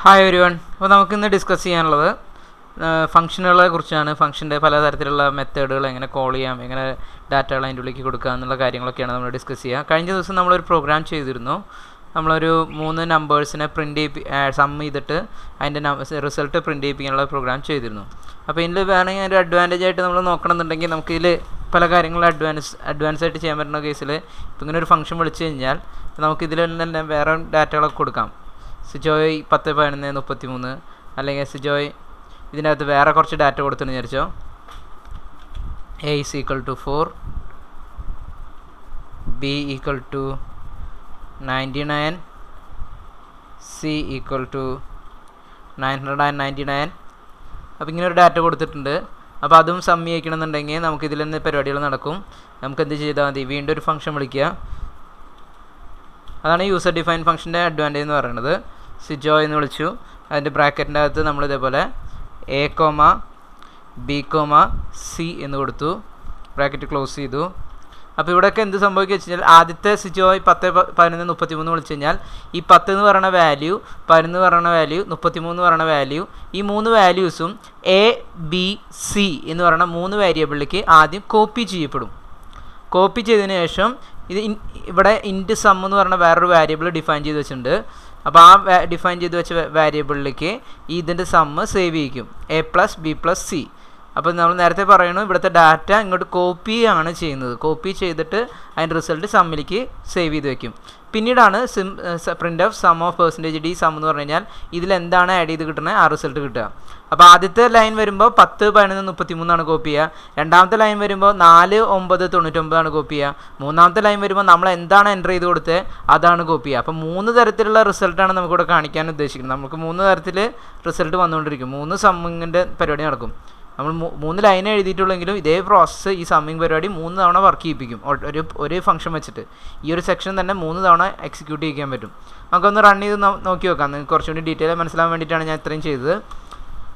Hi everyone. അപ്പോൾ നമുക്കിന്ന് discuss ചെയ്യാനുള്ളത് ഫംഗ്ഷനുകളെ കുറിച്ചാണ്. ഫംഗ്ഷൻ്റെ പലതരത്തിലുള്ള മെത്തേഡുകൾ എങ്ങനെ കോൾ ചെയ്യാം, എങ്ങനെ ഡാറ്റകൾ അതിൻ്റെ ഉള്ളിലേക്ക് കൊടുക്കുക എന്നുള്ള കാര്യങ്ങളൊക്കെയാണ് നമ്മൾ ഡിസ്കസ് ചെയ്യുക. കഴിഞ്ഞ ദിവസം നമ്മളൊരു പ്രോഗ്രാം ചെയ്തിരുന്നു. നമ്മളൊരു 3 നമ്പേഴ്സിനെ സം ചെയ്തിട്ട് അതിൻ്റെ റിസൾട്ട് പ്രിൻറ്റ് ചെയ്യിപ്പിക്കാനുള്ള പ്രോഗ്രാം ചെയ്തിരുന്നു. അപ്പോൾ ഇതിൽ വേണമെങ്കിൽ ഒരു അഡ്വാൻറ്റേജ് ആയിട്ട് നമ്മൾ നോക്കണമെന്നുണ്ടെങ്കിൽ നമുക്കിതിൽ പല കാര്യങ്ങളും അഡ്വാൻസ് ആയിട്ട് ചെയ്യാൻ പറ്റുന്ന കേസിൽ ഇപ്പോൾ ഇങ്ങനെ ഒരു ഫംഗ്ഷൻ വിളിച്ചു കഴിഞ്ഞാൽ നമുക്കിതിൽ തന്നെ വേറെ ഡാറ്റകളൊക്കെ കൊടുക്കാം. സിജോയ് 10, 11, 33, അല്ലെങ്കിൽ സിജോയ് ഇതിൻ്റെ അകത്ത് വേറെ കുറച്ച് ഡാറ്റ കൊടുത്തെന്ന് വിചാരിച്ചോ. A = 4, B = 99, C = 999. അപ്പോൾ ഇങ്ങനെ ഒരു ഡാറ്റ കൊടുത്തിട്ടുണ്ട്. അപ്പോൾ അതും സമ്മി അയക്കണമെന്നുണ്ടെങ്കിൽ നമുക്കിതിൽ നിന്ന് പരിപാടികൾ നടക്കും. നമുക്കെന്ത് ചെയ്താൽ മതി, വീണ്ടും ഒരു ഫംഗ്ഷൻ വിളിക്കുക. അതാണ് യൂസർ ഡിഫൈൻ ഫംഗ്ഷൻ്റെ അഡ്വാൻറ്റേജ് എന്ന് പറയുന്നത്. സിജോയ് എന്ന് വിളിച്ചു, അതിൻ്റെ ബ്രാക്കറ്റിൻ്റെ അകത്ത് നമ്മൾ ഇതേപോലെ A, B, C എന്ന് കൊടുത്തു, ബ്രാക്കറ്റ് ക്ലോസ് ചെയ്തു. അപ്പോൾ ഇവിടെയൊക്കെ എന്ത് സംഭവിക്കുക വെച്ച് കഴിഞ്ഞാൽ ആദ്യത്തെ സിജോയ് 10, 11, 33 വിളിച്ചു കഴിഞ്ഞാൽ ഈ 10 എന്ന് പറയുന്ന വാല്യൂ, 11 എന്ന് പറയുന്ന വാല്യൂ, 33 എന്ന് പറയുന്ന വാല്യൂ, ഈ 3 വാല്യൂസും A, B, C എന്ന് പറയുന്ന 3 വേരിയബിളിലേക്ക് ആദ്യം കോപ്പി ചെയ്യപ്പെടും. കോപ്പി ചെയ്തതിന് ശേഷം ഇവിടെ ഇൻറ്റ് സം എന്ന് പറഞ്ഞ വേറൊരു വേരിയബിൾ ഡിഫൈൻ ചെയ്ത് വെച്ചിട്ടുണ്ട്. അപ്പോൾ ആ ഡിഫൈൻ ചെയ്ത് വെച്ച വേരിയബിളിലേക്ക് ഇതിൻ്റെ sum save ചെയ്യിക്കും, A + B + C. അപ്പോൾ നമ്മൾ നേരത്തെ പറയുന്നു, ഇവിടുത്തെ ഡാറ്റ ഇങ്ങോട്ട് കോപ്പി ആണ് ചെയ്യുന്നത്. കോപ്പി ചെയ്തിട്ട് അതിൻ്റെ റിസൾട്ട് സമ്മിലേക്ക് സേവ് ചെയ്ത് വെക്കും. പിന്നീടാണ് print of sum of %d sum എന്ന് പറഞ്ഞു കഴിഞ്ഞാൽ ഇതിലെന്താണ് ആഡ് ചെയ്ത് കിട്ടുന്നത് ആ റിസൾട്ട് കിട്ടുക. അപ്പോൾ ആദ്യത്തെ ലൈൻ വരുമ്പോൾ 10, 11, 33 കോപ്പി ചെയ്യുക. രണ്ടാമത്തെ ലൈൻ വരുമ്പോൾ 4, 9, 99 കോപ്പി ചെയ്യുക. മൂന്നാമത്തെ ലൈൻ വരുമ്പോൾ നമ്മൾ എന്താണ് എൻ്റർ ചെയ്ത് കൊടുത്തത് അതാണ് കോപ്പി ചെയ്യുക. അപ്പോൾ 3 തരത്തിലുള്ള റിസൾട്ടാണ് നമുക്കിവിടെ കാണിക്കാൻ ഉദ്ദേശിക്കുന്നത്. നമുക്ക് 3 തരത്തിൽ റിസൾട്ട് വന്നുകൊണ്ടിരിക്കും. 3 സമ്മിങ്ങിൻ്റെ പരിപാടി നടക്കും. നമ്മൾ 3 ലൈൻ എഴുതിയിട്ടുള്ളെങ്കിലും ഇതേ പ്രോസസ്സ് ഈ സമ്മിങ് പരിപാടി 3 തവണ വർക്ക് ചെയ്യിപ്പിക്കും. ഒരു ഫംഗ്ഷൻ വെച്ചിട്ട് ഈ ഒരു സെക്ഷൻ തന്നെ 3 തവണ എക്സിക്യൂട്ട് ചെയ്യിക്കാൻ പറ്റും. നമുക്കൊന്ന് റൺ ചെയ്ത് നോക്കി നോക്കാം. നിങ്ങൾക്ക് കുറച്ചുകൂടി ഡീറ്റെയിൽ മനസ്സിലാൻ വേണ്ടിയിട്ടാണ് ഞാൻ ഇത്രയും ചെയ്തത്.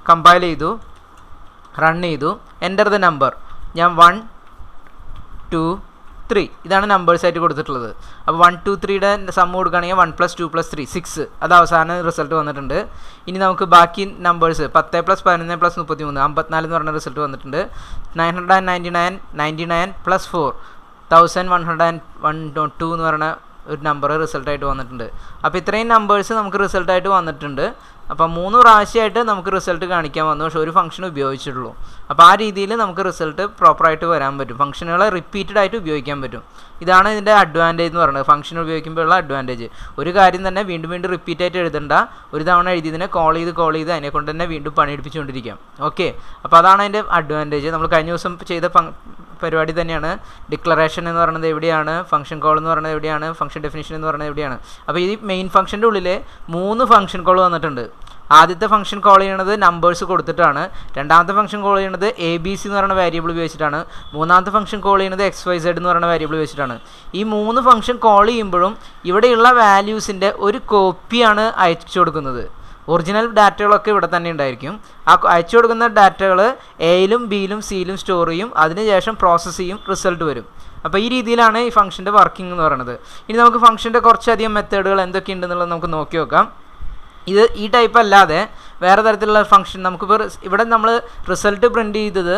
കമ്പൈൽ ചെയ്തു, റൺ ചെയ്തു, എൻ്റർ ദ നമ്പർ. ഞാൻ 1, 2, 3 ഇതാണ് നമ്പേഴ്സായിട്ട് കൊടുത്തിട്ടുള്ളത്. അപ്പോൾ 1, 2, 3യുടെ സമ്മ് കൊടുക്കുകയാണെങ്കിൽ 1 + 2 + 3 6 അത് അവസാന റിസൾട്ട് വന്നിട്ടുണ്ട്. ഇനി നമുക്ക് ബാക്കി നമ്പേഴ്സ് 10 + 11 + 33 54 എന്ന് പറഞ്ഞ റിസൾട്ട് വന്നിട്ടുണ്ട്. 999, 99 + 4 1102 എന്ന് പറഞ്ഞ ഒരു നമ്പർ റിസൾട്ടായിട്ട് വന്നിട്ടുണ്ട്. അപ്പോൾ ഇത്രയും നമ്പേഴ്സ് നമുക്ക് റിസൾട്ടായിട്ട് വന്നിട്ടുണ്ട്. അപ്പോൾ 3 പ്രാവശ്യമായിട്ട് നമുക്ക് റിസൾട്ട് കാണിക്കാൻ വന്നു, പക്ഷേ ഒരു ഫംഗ്ഷൻ ഉപയോഗിച്ചിട്ടുള്ളൂ. അപ്പോൾ ആ രീതിയിൽ നമുക്ക് റിസൾട്ട് പ്രോപ്പറായിട്ട് വരാൻ പറ്റും. ഫംഗ്ഷനുകളെ റിപ്പീറ്റഡ് ആയിട്ട് ഉപയോഗിക്കാൻ പറ്റും. ഇതാണ് ഇതിൻ്റെ അഡ്വാൻറ്റേജ് എന്ന് പറയുന്നത്. ഫംഗ്ഷൻ ഉപയോഗിക്കുമ്പോഴുള്ള അഡ്വാൻറ്റേജ്. ഒരു കാര്യം തന്നെ വീണ്ടും വീണ്ടും റിപ്പീറ്റ് ആയിട്ട് എഴുതണ്ട. ഒരു തവണ എഴുതിയതിനെ കോൾ ചെയ്ത് അതിനെ കൊണ്ട് തന്നെ വീണ്ടും പണിയെടുപ്പിച്ചുകൊണ്ടിരിക്കാം. ഓക്കെ, അപ്പോൾ അതാണ് അതിൻ്റെ അഡ്വാൻറ്റേജ്. നമ്മൾ കഴിഞ്ഞ ദിവസം ചെയ്ത പരിപാടി തന്നെയാണ്. ഡിക്ലറേഷൻ എന്ന് പറയുന്നത് എവിടെയാണ്, ഫംഗ്ഷൻ കോൾ എന്ന് പറയുന്നത് എവിടെയാണ്, ഫംഗ്ഷൻ ഡെഫിനിഷൻ എന്ന് പറയുന്നത് എവിടെയാണ്. അപ്പോൾ ഈ മെയിൻ ഫംഗ്ഷൻ്റെ ഉള്ളിൽ 3 ഫംഗ്ഷൻ കോൾ വന്നിട്ടുണ്ട്. ആദ്യത്തെ ഫംഗ്ഷൻ കോൾ ചെയ്യണത് നമ്പേഴ്സ് കൊടുത്തിട്ടാണ്. രണ്ടാമത്തെ ഫംഗ്ഷൻ കോൾ ചെയ്യുന്നത് ABC എന്ന് പറയുന്ന വേരിയബിൾ ഉപയോഗിച്ചിട്ടാണ്. മൂന്നാമത്തെ ഫംഗ്ഷൻ കോൾ ചെയ്യുന്നത് XYZ എന്ന് പറയുന്ന വേരിയബിൾ ഉപയോഗിച്ചിട്ടാണ്. ഈ 3 ഫംഗ്ഷൻ കോൾ ചെയ്യുമ്പോഴും ഇവിടെയുള്ള വാല്യൂസിൻ്റെ ഒരു കോപ്പിയാണ് അയച്ചു കൊടുക്കുന്നത്. ഒറിജിനൽ ഡാറ്റകളൊക്കെ ഇവിടെ തന്നെ ഉണ്ടായിരിക്കും. ആ അയച്ചു കൊടുക്കുന്ന ഡാറ്റകൾ Aയിലും Bയിലും Cയിലും സ്റ്റോർ ചെയ്യും. അതിനുശേഷം പ്രോസസ്സ് ചെയ്യും, റിസൾട്ട് വരും. അപ്പോൾ ഈ രീതിയിലാണ് ഈ ഫംഗ്ഷൻ്റെ വർക്കിംഗ് എന്ന് പറയുന്നത്. ഇനി നമുക്ക് ഫംഗ്ഷൻ്റെ കുറച്ചധികം മെത്തേഡുകൾ എന്തൊക്കെയുണ്ടെന്നുള്ളത് നമുക്ക് നോക്കി നോക്കാം. ഈ ടൈപ്പ് അല്ലാതെ വേറെ തരത്തിലുള്ള ഫംഗ്ഷൻ നമുക്കിപ്പോൾ ഇവിടെ നമ്മൾ റിസൾട്ട് പ്രിൻറ്റ് ചെയ്തത്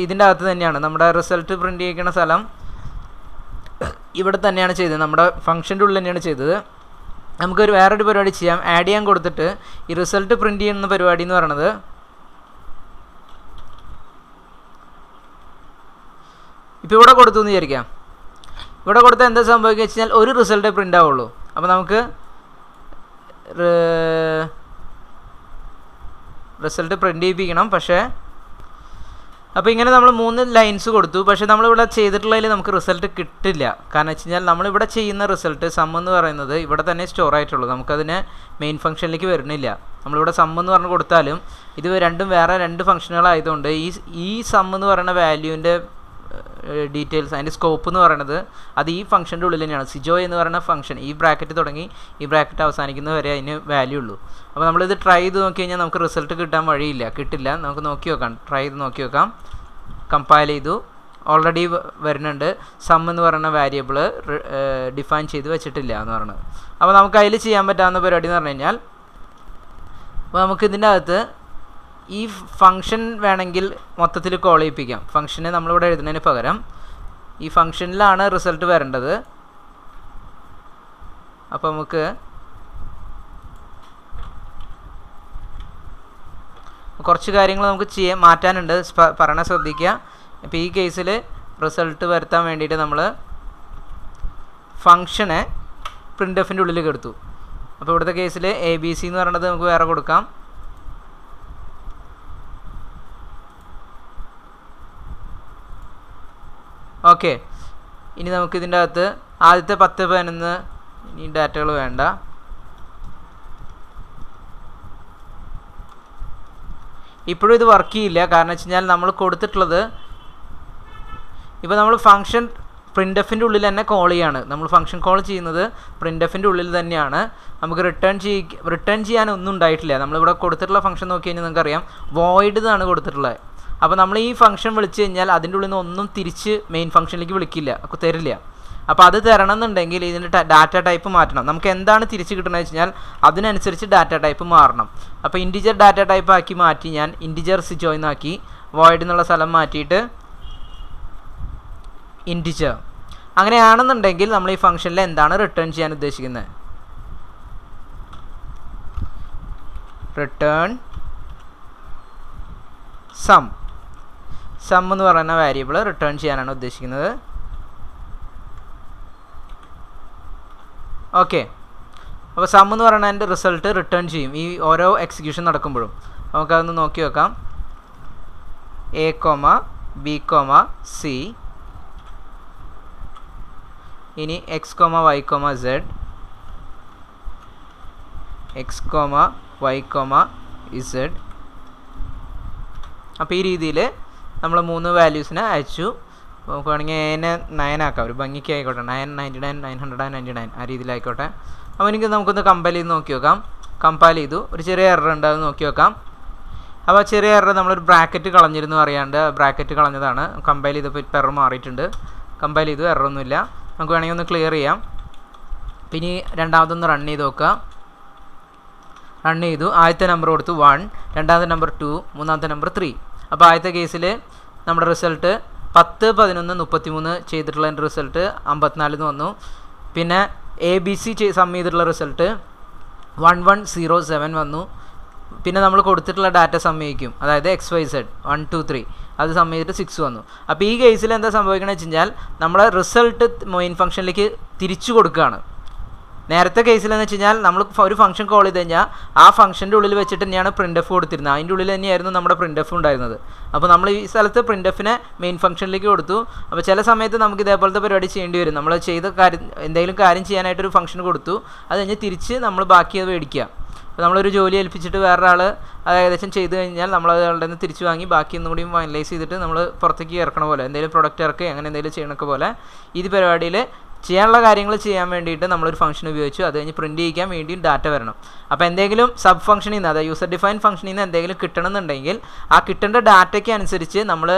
ഇതിൻ്റെ അകത്ത് തന്നെയാണ്. നമ്മുടെ റിസൾട്ട് പ്രിൻറ്റ് ചെയ്യിക്കുന്ന സ്ഥലം ഇവിടെ തന്നെയാണ് ചെയ്തത്, നമ്മുടെ ഫംഗ്ഷൻ്റെ ഉള്ളിൽ തന്നെയാണ് ചെയ്തത്. നമുക്കൊരു വേറൊരു പരിപാടി ചെയ്യാം. ആഡ് ചെയ്യാൻ കൊടുത്തിട്ട് ഈ റിസൾട്ട് പ്രിൻറ്റ് ചെയ്യുന്ന പരിപാടി എന്ന് പറയുന്നത് ഇപ്പോൾ ഇവിടെ കൊടുത്തു എന്ന് വിചാരിക്കാം. ഇവിടെ കൊടുത്താൽ എന്താ സംഭവിക്കുക വെച്ച് കഴിഞ്ഞാൽ ഒരു റിസൾട്ടേ പ്രിൻ്റ് ആവുള്ളൂ. അപ്പോൾ നമുക്ക് റിസൾട്ട് പ്രിൻ്റ് ചെയ്യിപ്പിക്കണം. അപ്പോൾ ഇങ്ങനെ നമ്മൾ 3 ലൈൻസ് കൊടുത്തു. പക്ഷേ നമ്മളിവിടെ ചെയ്തിട്ടുള്ളതിൽ നമുക്ക് റിസൾട്ട് കിട്ടില്ല. കാരണം വെച്ച് കഴിഞ്ഞാൽ നമ്മളിവിടെ ചെയ്യുന്ന റിസൾട്ട് സം എന്ന് പറയുന്നത് ഇവിടെ തന്നെ സ്റ്റോർ ആയിട്ടുള്ളൂ. നമുക്കതിനെ മെയിൻ ഫംഗ്ഷനിലേക്ക് വരുന്നില്ല. നമ്മളിവിടെ സം എന്ന് പറഞ്ഞ് കൊടുത്താലും ഇത് രണ്ടും വേറെ 2 ഫംഗ്ഷനുകളായതുകൊണ്ട് ഈ സം എന്ന് പറയുന്ന വാല്യൂവിൻ്റെ ഡീറ്റെയിൽസ്, അതിൻ്റെ സ്കോപ്പ് എന്ന് പറയുന്നത് അത് ഈ ഫംഗ്ഷൻ്റെ ഉള്ളിൽ തന്നെയാണ്. സിജോയ് എന്ന് പറയുന്ന ഫംഗ്ഷൻ ഈ ബ്രാക്കറ്റ് തുടങ്ങി ഈ ബ്രാക്കറ്റ് അവസാനിക്കുന്നത് വരെ അതിന് വാല്യൂ ഉള്ളൂ. അപ്പോൾ നമ്മളിത് ട്രൈ ചെയ്ത് നോക്കി കഴിഞ്ഞാൽ നമുക്ക് റിസൾട്ട് കിട്ടില്ല. നമുക്ക് നോക്കി നോക്കാം, ട്രൈ ചെയ്ത് നോക്കി നോക്കാം. കമ്പൈൽ ചെയ്തു, ഓൾറെഡി വരുന്നുണ്ട്. സം എന്ന് പറയുന്ന വേരിയബിൾ ഡിഫൈൻ ചെയ്ത് വെച്ചിട്ടില്ല എന്ന് പറയുന്നത്. അപ്പോൾ നമുക്ക് അതിൽ ചെയ്യാൻ പറ്റാവുന്ന പരിപാടി എന്ന് പറഞ്ഞു കഴിഞ്ഞാൽ അപ്പോൾ നമുക്ക് ഇതിൻ്റെ അകത്ത് ഈ ഫംഗ്ഷൻ വേണമെങ്കിൽ മൊത്തത്തിൽ കോൾ ചെയ്യിപ്പിക്കാം. ഫംഗ്ഷനെ നമ്മളിവിടെ എഴുതുന്നതിന് പകരം ഈ ഫംഗ്ഷനിലാണ് റിസൾട്ട് വരേണ്ടത്. അപ്പോൾ നമുക്ക് കുറച്ച് കാര്യങ്ങൾ നമുക്ക് മാറ്റാനുണ്ട്, പറയണ ശ്രദ്ധിക്കുക. ഇപ്പോൾ ഈ കേസിൽ റിസൾട്ട് വരുത്താൻ വേണ്ടിയിട്ട് നമ്മൾ ഫംഗ്ഷനെ പ്രിൻ്റ് ഉള്ളിലേക്ക് എടുത്തു. അപ്പോൾ ഇവിടുത്തെ കേസിൽ ABC എന്ന് പറയുന്നത് നമുക്ക് വേറെ കൊടുക്കാം. ഓക്കെ, ഇനി നമുക്കിതിൻ്റെ അകത്ത് ആദ്യത്തെ 10, 11 ഇനി ഡാറ്റകൾ വേണ്ട. ഇപ്പോഴും ഇത് വർക്ക് ചെയ്യില്ല. കാരണം വെച്ച് കഴിഞ്ഞാൽ നമ്മൾ കൊടുത്തിട്ടുള്ളത് ഇപ്പോൾ നമ്മൾ ഫംഗ്ഷൻ പ്രിൻ്റ് ഉള്ളിൽ തന്നെ കോൾ ചെയ്യാണ്. നമ്മൾ ഫംഗ്ഷൻ കോൾ ചെയ്യുന്നത് പ്രിൻ്റ് ഉള്ളിൽ തന്നെയാണ്. നമുക്ക് റിട്ടേൺ ചെയ്യാനൊന്നും ഉണ്ടായിട്ടില്ല. നമ്മളിവിടെ കൊടുത്തിട്ടുള്ള ഫംഗ്ഷൻ നോക്കി കഴിഞ്ഞാൽ നിങ്ങൾക്കറിയാം വോയിഡ് എന്നാണ് കൊടുത്തിട്ടുള്ളത്. അപ്പോൾ നമ്മൾ ഈ ഫംഗ്ഷൻ വിളിച്ച് കഴിഞ്ഞാൽ അതിൻ്റെ ഉള്ളിൽ നിന്ന് ഒന്നും തിരിച്ച് മെയിൻ ഫംഗ്ഷനിലേക്ക് വിളിക്കില്ല, തരില്ല. അപ്പോൾ അത് തരണം എന്നുണ്ടെങ്കിൽ ഇതിൻ്റെ ഡാറ്റ ടൈപ്പ് മാറ്റണം. നമുക്ക് എന്താണ് തിരിച്ച് കിട്ടണമെന്ന് വെച്ച് കഴിഞ്ഞാൽ അതിനനുസരിച്ച് ഡാറ്റ ടൈപ്പ് മാറണം. അപ്പോൾ ഇൻറ്റിജർ ഡാറ്റ ടൈപ്പ് ആക്കി മാറ്റി ഞാൻ ഇൻറ്റിജർ ജോയിൻ ആക്കി, വോയിഡ് എന്നുള്ള സ്ഥലം മാറ്റിയിട്ട് ഇൻറ്റിജർ. അങ്ങനെയാണെന്നുണ്ടെങ്കിൽ നമ്മൾ ഈ ഫംഗ്ഷനിൽ എന്താണ് റിട്ടേൺ ചെയ്യാൻ ഉദ്ദേശിക്കുന്നത്? റിട്ടേൺ സം എന്ന് പറയുന്ന വേരിയബിൾ റിട്ടേൺ ചെയ്യാനാണ് ഉദ്ദേശിക്കുന്നത്. ഓക്കെ, അപ്പോൾ സം എന്ന് പറയുന്നതിൻ്റെ റിസൾട്ട് റിട്ടേൺ ചെയ്യും ഈ ഓരോ എക്സിക്യൂഷൻ നടക്കുമ്പോഴും. നമുക്കതൊന്ന് നോക്കി വെക്കാം. A, B, C, ഇനി X, Y, Z, X, Y, Z. അപ്പോൾ ഈ രീതിയിൽ നമ്മൾ 3 വാല്യൂസിനെ അയച്ചു. നമുക്ക് വേണമെങ്കിൽ A-നെ 9 ആക്കാം, ഒരു ഭംഗിക്ക് ആയിക്കോട്ടെ. 9, 99, 999 ആ രീതിയിലായിക്കോട്ടെ. അപ്പോൾ എനിക്ക് നമുക്കൊന്ന് കമ്പയർ ചെയ്ത് നോക്കി നോക്കാം. കമ്പയർ ചെയ്തു, ഒരു ചെറിയ എറർ ഉണ്ട്, അത് നോക്കി നോക്കാം. അപ്പോൾ ചെറിയ എറർ നമ്മളൊരു ബ്രാക്കറ്റ് കളഞ്ഞിരുന്നു അറിയാണ്ട്, ബ്രാക്കറ്റ് കളഞ്ഞതാണ്. കമ്പയർ ചെയ്തപ്പോൾ ഇപ്പോൾ എറർ മാറിയിട്ടുണ്ട്. കമ്പയർ ചെയ്തു, എററൊന്നുമില്ല. നമുക്ക് വേണമെങ്കിൽ ഒന്ന് ക്ലിയർ ചെയ്യാം. പിന്നെ രണ്ടാമതൊന്ന് റൺ ചെയ്ത് നോക്കുക. റൺ ചെയ്തു, ആദ്യത്തെ നമ്പർ കൊടുത്തു 1, രണ്ടാമത്തെ നമ്പർ 2, മൂന്നാമത്തെ നമ്പർ 3. അപ്പോൾ ആദ്യത്തെ കേസിൽ നമ്മുടെ റിസൾട്ട് 10, 11, 33 ചെയ്തിട്ടുള്ള റിസൾട്ട് 54 എന്ന് വന്നു. പിന്നെ ABC സം ചെയ്തിട്ടുള്ള റിസൾട്ട് 1107 വന്നു. പിന്നെ നമ്മൾ കൊടുത്തിട്ടുള്ള ഡാറ്റ സമ്മതിക്കും, അതായത് XYZ 1, 2, 3 അത് സം ചെയ്തിട്ട് 6 വന്നു. അപ്പോൾ ഈ കേസിൽ എന്താ സംഭവിക്കണമെന്ന് വെച്ച് കഴിഞ്ഞാൽ നമ്മുടെ റിസൾട്ട് മെയിൻ ഫംഗ്ഷനിലേക്ക് തിരിച്ചു കൊടുക്കുകയാണ്. നേരത്തെ കേസിലെന്ന് വെച്ച് കഴിഞ്ഞാൽ നമ്മൾ ഒരു ഫംഗ്ഷൻ കോൾ ചെയ്ത് കഴിഞ്ഞാൽ ആ ഫംഗ്ഷൻ്റെ ഉള്ളിൽ വെച്ചിട്ട് തന്നെയാണ് പ്രിൻ്റ് എഫ് കൊടുത്തിരുന്നത്. അതിൻ്റെ ഉള്ളിൽ തന്നെയായിരുന്നു നമ്മുടെ പ്രിൻ്റ് എഫ് ഉണ്ടായിരുന്നത്. അപ്പോൾ നമ്മൾ ഈ സ്ഥലത്ത് പ്രിൻ്റ് എഫിനെ മെയിൻ ഫംഗ്ഷനിലേക്ക് കൊടുത്തു. അപ്പോൾ ചില സമയത്ത് നമുക്ക് ഇതേപോലത്തെ പരിപാടി ചെയ്യേണ്ടി വരും. നമ്മൾ ചെയ്ത എന്തെങ്കിലും കാര്യം ചെയ്യാനായിട്ടൊരു ഫംഗ്ഷൻ കൊടുത്തു, അത് കഴിഞ്ഞ് തിരിച്ച് നമ്മൾ ബാക്കി അത് മേടിക്കുക. അപ്പോൾ നമ്മളൊരു ജോലി ഏൽപ്പിച്ചിട്ട് വേറൊരാൾ അത് ഏകദേശം ചെയ്ത് കഴിഞ്ഞാൽ നമ്മൾ അയാളുടെ നിന്ന് തിരിച്ച് വാങ്ങി ബാക്കി ഒന്നും കൂടി ഫൈനലൈസ് ചെയ്തിട്ട് നമ്മൾ പുറത്തേക്ക് ഇറക്കണ പോലെ, എന്തെങ്കിലും പ്രൊഡക്റ്റ് ഇറക്കുക അങ്ങനെ എന്തെങ്കിലും ചെയ്യണൊക്കെ പോലെ ഈ പരിപാടിയിൽ ചെയ്യാനുള്ള കാര്യങ്ങൾ ചെയ്യാൻ വേണ്ടിയിട്ട് നമ്മളൊരു ഫംഗ്ഷൻ ഉപയോഗിച്ചു. അത് കഴിഞ്ഞ് പ്രിൻറ്റ് ചെയ്യിക്കാൻ വേണ്ടിയും ഡാറ്റ വരണം. അപ്പോൾ എന്തെങ്കിലും സബ് ഫംഗ്ഷനിൽ നിന്ന്, അതായത് യൂസർ ഡിഫൈൻ ഫംഗ്ഷനിൽ നിന്ന് എന്തെങ്കിലും കിട്ടണമെന്നുണ്ടെങ്കിൽ ആ കിട്ടേണ്ട ഡാറ്റയ്ക്ക് അനുസരിച്ച് നമ്മൾ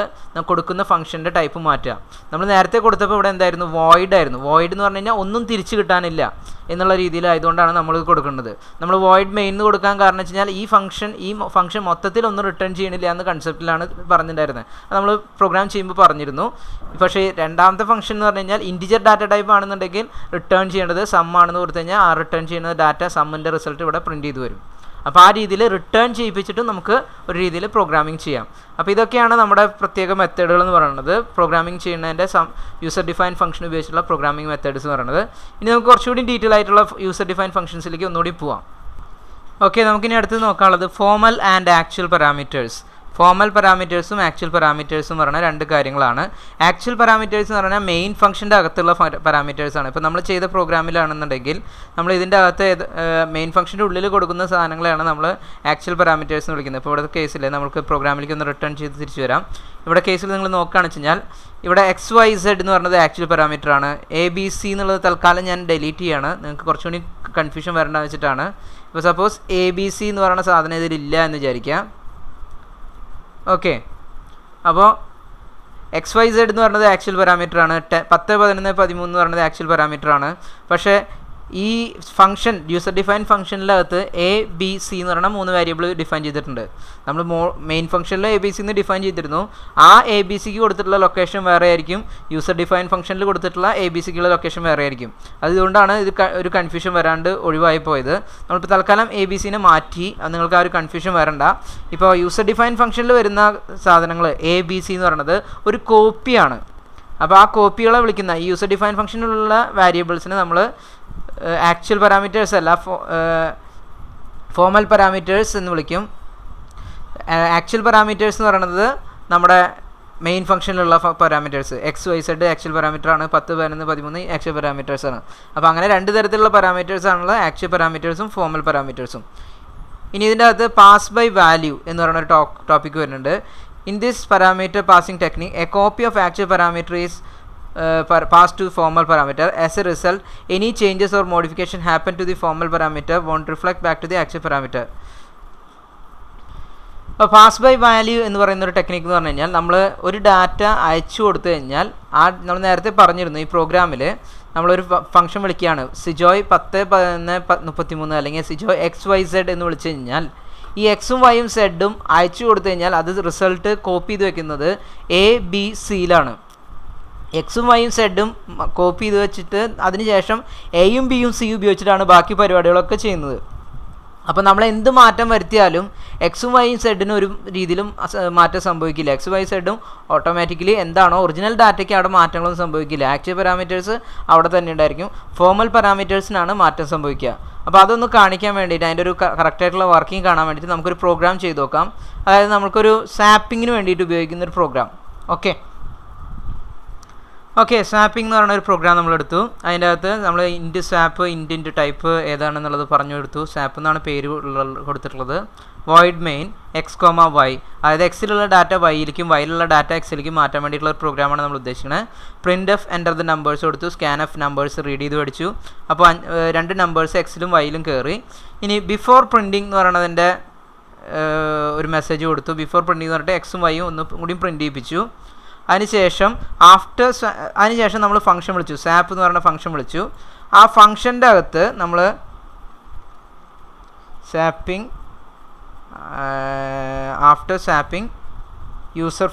കൊടുക്കുന്ന ഫംഗ്ഷൻ്റെ ടൈപ്പ് മാറ്റുക. നമ്മൾ നേരത്തെ കൊടുത്തപ്പോൾ ഇവിടെ എന്തായിരുന്നു? വോയിഡ് ആയിരുന്നു. വോയിഡ് എന്ന് പറഞ്ഞു കഴിഞ്ഞാൽ ഒന്നും തിരിച്ച് കിട്ടാനില്ല എന്നുള്ള രീതിയിലായതുകൊണ്ടാണ് നമ്മൾ കൊടുക്കുന്നത്. നമ്മൾ വോയിഡ് മെയിൻ എന്ന് കൊടുക്കാൻ കാരണം വെച്ച് കഴിഞ്ഞാൽ ഈ ഫംഗ്ഷൻ മൊത്തത്തിൽ ഒന്നും റിട്ടേൺ ചെയ്യണില്ല എന്ന കൺസെപ്റ്റിലാണ് പറഞ്ഞിട്ടുണ്ടായിരുന്നത്. അത് നമ്മൾ പ്രോഗ്രാം ചെയ്യുമ്പോൾ പറഞ്ഞിരുന്നു. പക്ഷേ രണ്ടാമത്തെ ഫംഗ്ഷൻ എന്ന് പറഞ്ഞു കഴിഞ്ഞാൽ ഇൻറ്റിജർ ഡാറ്റ ടൈപ്പ് ആണെന്നുണ്ടെങ്കിൽ റിട്ടേൺ ചെയ്യേണ്ടത് സം ആണെന്ന് കൊടുത്തു കഴിഞ്ഞാൽ ആ റിട്ടേൺ ചെയ്യുന്ന ഡാറ്റ സമ്മിൻ്റെ റിസൾട്ട് ഇവിടെ പ്രിൻറ്റ് ചെയ്ത് വരും. അപ്പോൾ ആ രീതിയിൽ റിട്ടേൺ ചെയ്യിപ്പിച്ചിട്ട് നമുക്ക് ഒരു രീതിയിൽ പ്രോഗ്രാമിംഗ് ചെയ്യാം. അപ്പോൾ ഇതൊക്കെയാണ് നമ്മുടെ പ്രത്യേക മെത്തേഡുകൾ എന്ന് പറയുന്നത്. പ്രോഗ്രാമിംഗ് ചെയ്യുന്നതിൻ്റെ യൂസർ ഡിഫൈൻ ഫംഗ്ഷൻ ഉപയോഗിച്ചുള്ള പ്രോഗ്രാമിംഗ് മെത്തേഡ്സ് എന്ന് പറയുന്നത്. ഇനി നമുക്ക് കുറച്ചുകൂടി ഡീറ്റെയിൽ ആയിട്ടുള്ള യൂസർ ഡിഫൈൻ ഫംഗ്ഷൻസിലേക്ക് ഒന്നുകൂടി പോവാം. ഓക്കെ, നമുക്കിനി അടുത്ത് നോക്കാനുള്ളത് formal and actual parameters. Formal പാരാമീറ്റേഴ്സും ആക്ച്വൽ പാരാമീറ്റേഴ്സും പറഞ്ഞ രണ്ട് കാര്യങ്ങളാണ്. ആക്ച്വൽ പാരാമീറ്റേഴ്സ് എന്ന് പറഞ്ഞാൽ മെയിൻ ഫംഗ്ഷൻ്റെ അകത്തുള്ള പാരാമീറ്റേഴ്സാണ്. ഇപ്പോൾ നമ്മൾ ചെയ്ത പ്രോഗ്രാമിലാണെന്നുണ്ടെങ്കിൽ നമ്മൾ ഇതിൻ്റെ അകത്ത് മെയിൻ ഫംഗ്ഷൻ്റെ ഉള്ളിൽ കൊടുക്കുന്ന സാധനങ്ങളെയാണ് നമ്മൾ ആക്ച്വൽ പാരാമീറ്റേഴ്സ് എന്ന് വിളിക്കുന്നത്. ഇപ്പോൾ ഇവിടുത്തെ കേസിൽ നമുക്ക് പ്രോഗ്രാമിലേക്ക് ഒന്ന് റിട്ടേൺ ചെയ്ത് തിരിച്ചു വരാം. ഇവിടെ കേസിൽ നിങ്ങൾ നോക്കുകയാണെന്ന് വെച്ച് കഴിഞ്ഞാൽ ഇവിടെ XYZ എന്ന് പറയുന്നത് ആക്ച്വൽ പാരാമീറ്ററാണ്. ABC എന്നുള്ളത് തൽക്കാലം ഞാൻ ഡിലീറ്റ് ചെയ്യാണ്, നിങ്ങൾക്ക് കുറച്ചുകൂടി കൺഫ്യൂഷൻ വരേണ്ടത് വെച്ചിട്ടാണ്. ഇപ്പോൾ സപ്പോസ് ABC എന്ന് പറയുന്ന സാധനം ഇതിലില്ല എന്ന് വിചാരിക്കാം. ഓക്കെ, അപ്പോൾ XYZ എന്ന് പറയുന്നത് ആക്ച്വൽ പാരാമീറ്ററാണ്. 10, 11, 13 എന്ന് പറയുന്നത് ആക്ച്വൽ പാരാമീറ്ററാണ്. പക്ഷേ ഈ ഫംഗ്ഷൻ യൂസർ ഡിഫൈൻ ഫംഗ്ഷനിലകത്ത് ABC എന്ന് പറയുന്ന 3 വേരിയബിൾ ഡിഫൈൻ ചെയ്തിട്ടുണ്ട്. നമ്മൾ മെയിൻ ഫംഗ്ഷനിൽ ABC എന്ന് ഡിഫൈൻ ചെയ്തിരുന്നു. ആ ABCക്ക് കൊടുത്തിട്ടുള്ള ലൊക്കേഷൻ വേറെ ആയിരിക്കും, യൂസർ ഡിഫൈൻ ഫംഗ്ഷനിൽ കൊടുത്തിട്ടുള്ള ABCക്കുള്ള ലൊക്കേഷൻ വേറെ ആയിരിക്കും. അതുകൊണ്ടാണ് ഇത് ഒരു കൺഫ്യൂഷൻ വരാണ്ട് ഒഴിവായി പോയത്. നമ്മളിപ്പോൾ തൽക്കാലം ABCനെ മാറ്റി, നിങ്ങൾക്ക് ആ ഒരു കൺഫ്യൂഷൻ വരണ്ട. ഇപ്പോൾ യൂസർ ഡിഫൈൻ ഫംഗ്ഷനിൽ വരുന്ന സാധനങ്ങൾ ABC എന്ന് പറയുന്നത് ഒരു കോപ്പിയാണ്. അപ്പോൾ ആ കോപ്പികളെ വിളിക്കുന്ന ഈ യൂസർ ഡിഫൈൻ ഫംഗ്ഷനിലുള്ള വേരിയബിൾസിന് നമ്മൾ ആക്ച്വൽ പാരാമീറ്റേഴ്സ് അല്ല, ഫോർമൽ പാരാമീറ്റേഴ്സ് എന്ന് വിളിക്കും. ആക്ച്വൽ പാരാമീറ്റേഴ്സ് എന്ന് പറയുന്നത് നമ്മുടെ മെയിൻ ഫംഗ്ഷനിലുള്ള പാരാമീറ്റേഴ്സ്. XYZ ആക്ച്വൽ പാരാമീറ്ററാണ്, 10, 11, 13 ആക്ച്വൽ പാരാമീറ്റേഴ്സാണ്. അപ്പോൾ അങ്ങനെ 2 തരത്തിലുള്ള പാരാമീറ്റേഴ്സാണുള്ളത്, ആക്ച്വൽ പാരാമീറ്റേഴ്സും ഫോർമൽ പാരാമീറ്റേഴ്സും. ഇനി ഇതിൻ്റെ അകത്ത് പാസ് ബൈ വാല്യൂ എന്ന് പറയുന്ന ഒരു ടോപ്പിക് വരുന്നുണ്ട്. In this parameter passing technique, a copy of actual parameter is passed to formal parameter. As a result, any changes or modification happen to the formal parameter won't reflect back to the actual parameter. അപ്പോൾ pass by value എന്ന് പറയുന്ന ഒരു technique എന്ന് പറഞ്ഞു കഴിഞ്ഞാൽ, നമ്മൾ ഒരു data അയച്ചു കൊടുത്തു കഴിഞ്ഞാൽ നമ്മൾ നേരത്തെ പറഞ്ഞിരുന്നു ഈ പ്രോഗ്രാമിൽ നമ്മളൊരു ഫംഗ്ഷൻ വിളിക്കുകയാണ്, സിജോയ് 10, 11, 33 അല്ലെങ്കിൽ സിജോയ് XYZ എന്ന് വിളിച്ചു കഴിഞ്ഞാൽ ഈ എക്സും വൈയും സെഡും അയച്ചു കൊടുത്തു കഴിഞ്ഞാൽ അത് റിസൾട്ട് കോപ്പി ചെയ്ത് വെക്കുന്നത് ABCയിലാണ്. എക്സും വൈയും സെഡും കോപ്പി ചെയ്ത് വെച്ചിട്ട് അതിനുശേഷം Aയും Bയും Cയും ഉപയോഗിച്ചിട്ടാണ് ബാക്കി പരിപാടികളൊക്കെ ചെയ്യുന്നത്. അപ്പോൾ നമ്മൾ എന്ത് മാറ്റം വരുത്തിയാലും എക്സും വൈയും സെഡിനും ഒരു രീതിയിലും മാറ്റം സംഭവിക്കില്ല. എക്സ് വൈ സെഡും ഓട്ടോമാറ്റിക്കലി എന്താണോ ഒറിജിനൽ ഡാറ്റയ്ക്ക് അവിടെ മാറ്റങ്ങളൊന്നും സംഭവിക്കില്ല. ആക്ച്വൽ പാരാമീറ്റേഴ്സ് അവിടെ തന്നെ ഉണ്ടായിരിക്കും. ഫോർമൽ പാരാമീറ്റേഴ്സിനാണ് മാറ്റം സംഭവിക്കുക. അപ്പോൾ അതൊന്ന് കാണിക്കാൻ വേണ്ടിയിട്ട്, അതിൻ്റെ ഒരു കറക്റ്റായിട്ടുള്ള വർക്കിംഗ് കാണാൻ വേണ്ടിയിട്ട് നമുക്കൊരു പ്രോഗ്രാം ചെയ്ത് നോക്കാം. അതായത് നമുക്കൊരു സാപ്പിങ്ങിന് വേണ്ടിയിട്ട് ഉപയോഗിക്കുന്ന ഒരു പ്രോഗ്രാം. ഓക്കെ, സ്വാപ്പിംഗ് എന്ന് പറയുന്ന ഒരു പ്രോഗ്രാം നമ്മളെടുത്തു. അതിൻ്റെ അകത്ത് നമ്മൾ ഇൻറ്റ് സ്വാപ്പ്, ഇൻറ്റ് ടൈപ്പ് ഏതാണെന്നുള്ളത് പറഞ്ഞു കൊടുത്തു. സ്വാപ്പ് എന്നാണ് പേര് കൊടുത്തിട്ടുള്ളത്. വോയിഡ് മെയിൻ x,y, അതായത് എക്സിലുള്ള ഡാറ്റ വൈയിലേക്കും വൈയിലുള്ള ഡാറ്റ എക്സിലേക്കും മാറ്റാൻ വേണ്ടിയിട്ടുള്ള ഒരു പ്രോഗ്രാമാണ് നമ്മൾ ഉദ്ദേശിക്കുന്നത്. Print F enter the numbers കൊടുത്തു. സ്കാൻ എഫ് നമ്പേഴ്സ് റീഡ് ചെയ്ത് പഠിച്ചു. അപ്പോൾ 2 നമ്പേഴ്സ് എക്സിലും വൈയിലും കയറി. ഇനി ബിഫോർ പ്രിൻറ്റിംഗ് എന്ന് പറയുന്നതിൻ്റെ ഒരു മെസ്സേജ് കൊടുത്തു. ബിഫോർ പ്രിൻറ്റിംഗ് എന്ന് പറഞ്ഞിട്ട് എക്സും വൈയും ഒന്നും കൂടി പ്രിൻറ്റ് ചെയ്യിപ്പിച്ചു. അതിനുശേഷം നമ്മൾ ഫംഗ്ഷൻ വിളിച്ചു, സാപ്പ് എന്ന് പറയുന്ന ഫംഗ്ഷൻ വിളിച്ചു. ആ ഫംഗ്ഷൻ്റെ അകത്ത് നമ്മൾ സാപ്പിംഗ് ആഫ്റ്റർ സാപ്പിംഗ് യൂസർ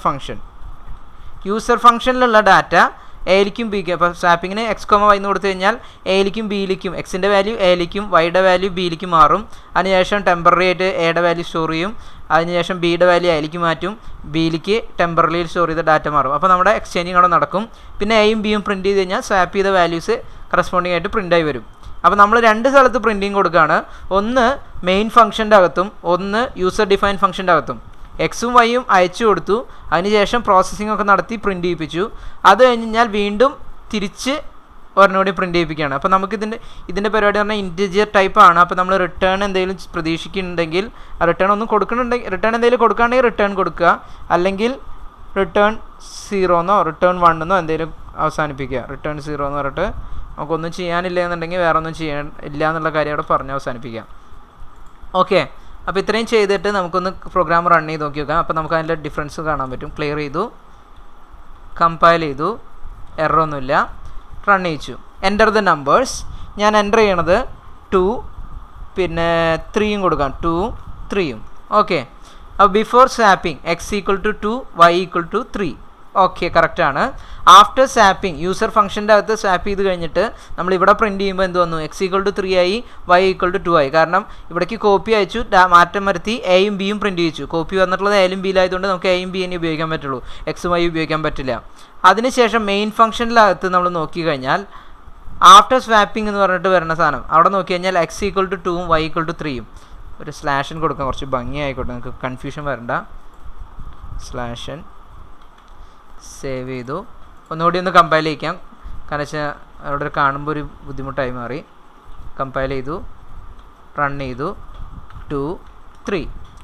ഫംഗ്ഷനിലുള്ള ഡാറ്റ എയിലേക്കും ബിക്കും, അപ്പോൾ സാപ്പിങ്ങിന് x,y എന്ന് കൊടുത്തു കഴിഞ്ഞാൽ എയിലേക്കും ബിയിലേക്കും, എക്സിൻ്റെ വാല്യൂ എയിലേക്കും വൈയുടെ വാല്യൂ ബിയിലേക്കും മാറും. അതിനുശേഷം ടെമ്പററി ആയിട്ട് എയുടെ വാല്യൂ സ്റ്റോർ ചെയ്യും. അതിനുശേഷം ബിയുടെ വാല്യൂ എയിലേക്ക് മാറ്റും, ബിയിലേക്ക് ടെമ്പററിയിൽ സ്റ്റോർ ചെയ്ത ഡാറ്റ മാറും. അപ്പോൾ നമ്മുടെ എക്സ്ചേഞ്ചിങ് അവിടെ നടക്കും. പിന്നെ എയും ബിയും പ്രിൻറ്റ് ചെയ്ത് കഴിഞ്ഞാൽ സ്വാപ്പ് ചെയ്ത വാല്യൂസ് കറസ്പോണ്ടിങ് ആയിട്ട് പ്രിൻ്റായി വരും. അപ്പോൾ നമ്മൾ 2 സ്ഥലത്ത് പ്രിൻറ്റിങ് കൊടുക്കുകയാണ്. ഒന്ന് മെയിൻ ഫംഗ്ഷൻ്റെ അകത്തും ഒന്ന് യൂസർ ഡിഫൈൻ ഫംഗ്ഷൻ്റെ അകത്തും. എക്സും വൈയും അയച്ചു കൊടുത്തു. അതിനുശേഷം പ്രോസസ്സിംഗ് ഒക്കെ നടത്തി പ്രിൻറ്റ് ചെയ്യിപ്പിച്ചു. അത് കഴിഞ്ഞാൽ വീണ്ടും തിരിച്ച് ഒരെണ്ണോടി പ്രിൻറ്റ് ചെയ്യിപ്പിക്കുകയാണ്. അപ്പോൾ ഇതിൻ്റെ പരിപാടി പറഞ്ഞാൽ ഇൻറ്റിജർ ടൈപ്പാണ്. അപ്പോൾ നമ്മൾ റിട്ടേൺ എന്തെങ്കിലും പ്രതീക്ഷിക്കുന്നുണ്ടെങ്കിൽ റിട്ടേൺ എന്തെങ്കിലും കൊടുക്കുകയാണെങ്കിൽ റിട്ടേൺ കൊടുക്കുക, അല്ലെങ്കിൽ റിട്ടേൺ 0 റിട്ടേൺ 1 എന്തെങ്കിലും അവസാനിപ്പിക്കുക. റിട്ടേൺ 0 എന്ന് പറഞ്ഞിട്ട് നമുക്കൊന്നും ചെയ്യാനില്ല എന്നുണ്ടെങ്കിൽ വേറെ ഒന്നും ചെയ്യാൻ ഇല്ല എന്നുള്ള കാര്യം അവിടെ പറഞ്ഞ് അവസാനിപ്പിക്കാം. ഓക്കെ, അപ്പോൾ ഇത്രയും ചെയ്തിട്ട് നമുക്കൊന്ന് പ്രോഗ്രാം റൺ ചെയ്ത് നോക്കി നോക്കാം. അപ്പോൾ നമുക്ക് അതിൻ്റെ ഡിഫറൻസ് കാണാൻ പറ്റും. ക്ലിയർ ചെയ്തു, കമ്പയൽ ചെയ്തു, എററൊന്നുമില്ല, റൺ ചെയ്യിച്ചു. Enter the numbers. ഞാൻ എൻ്റർ ചെയ്യണത് 2 പിന്നെ 3 കൊടുക്കാം, 2 3. ഓക്കെ, അപ്പോൾ before swapping x=2 y=3. Okay, കറക്റ്റാണ്. ആഫ്റ്റർ സ്വാപ്പിംഗ് യൂസർ ഫംഗ്ഷൻ്റെ അകത്ത് സ്വാപ്പ് ചെയ്ത് കഴിഞ്ഞിട്ട് നമ്മൾ ഇവിടെ പ്രിൻറ്റ് ചെയ്യുമ്പോൾ എന്ത് വന്നു, x=3 ആയി y=2 ആയി. കാരണം ഇവിടേക്ക് കോപ്പി അയച്ചു, മാറ്റം വരുത്തി എയും ബിയും പ്രിൻറ്റ് ചെയ്യിച്ചു. കോപ്പി വന്നിട്ടുള്ളത് എയിലും ബിയിലായതുകൊണ്ട് നമുക്ക് എയും ബി ഉപയോഗിക്കാൻ പറ്റുള്ളൂ, എക്സും വൈ ഉപയോഗിക്കാൻ പറ്റില്ല. അതിനുശേഷം മെയിൻ ഫംഗ്ഷനിലകത്ത് നമ്മൾ നോക്കി കഴിഞ്ഞാൽ ആഫ്റ്റർ സ്വാപ്പിംഗ് എന്ന് പറഞ്ഞിട്ട് വരുന്ന സാധനം അവിടെ നോക്കി കഴിഞ്ഞാൽ x=2 y=3. ഒരു സ്ലാഷൻ കൊടുക്കാം, കുറച്ച് ഭംഗിയായിക്കോട്ടെ, നിങ്ങൾക്ക് കൺഫ്യൂഷൻ വരണ്ട. സ്ലാഷൻ സേവ് ചെയ്തു. ഒന്നുകൂടി ഒന്ന് കമ്പയൽ ചെയ്യിക്കാം, കാരണം വെച്ചാൽ അവിടെ കാണുമ്പോൾ ഒരു ബുദ്ധിമുട്ടായി മാറി. കമ്പയൽ ചെയ്തു, റൺ ചെയ്തു, 2 3.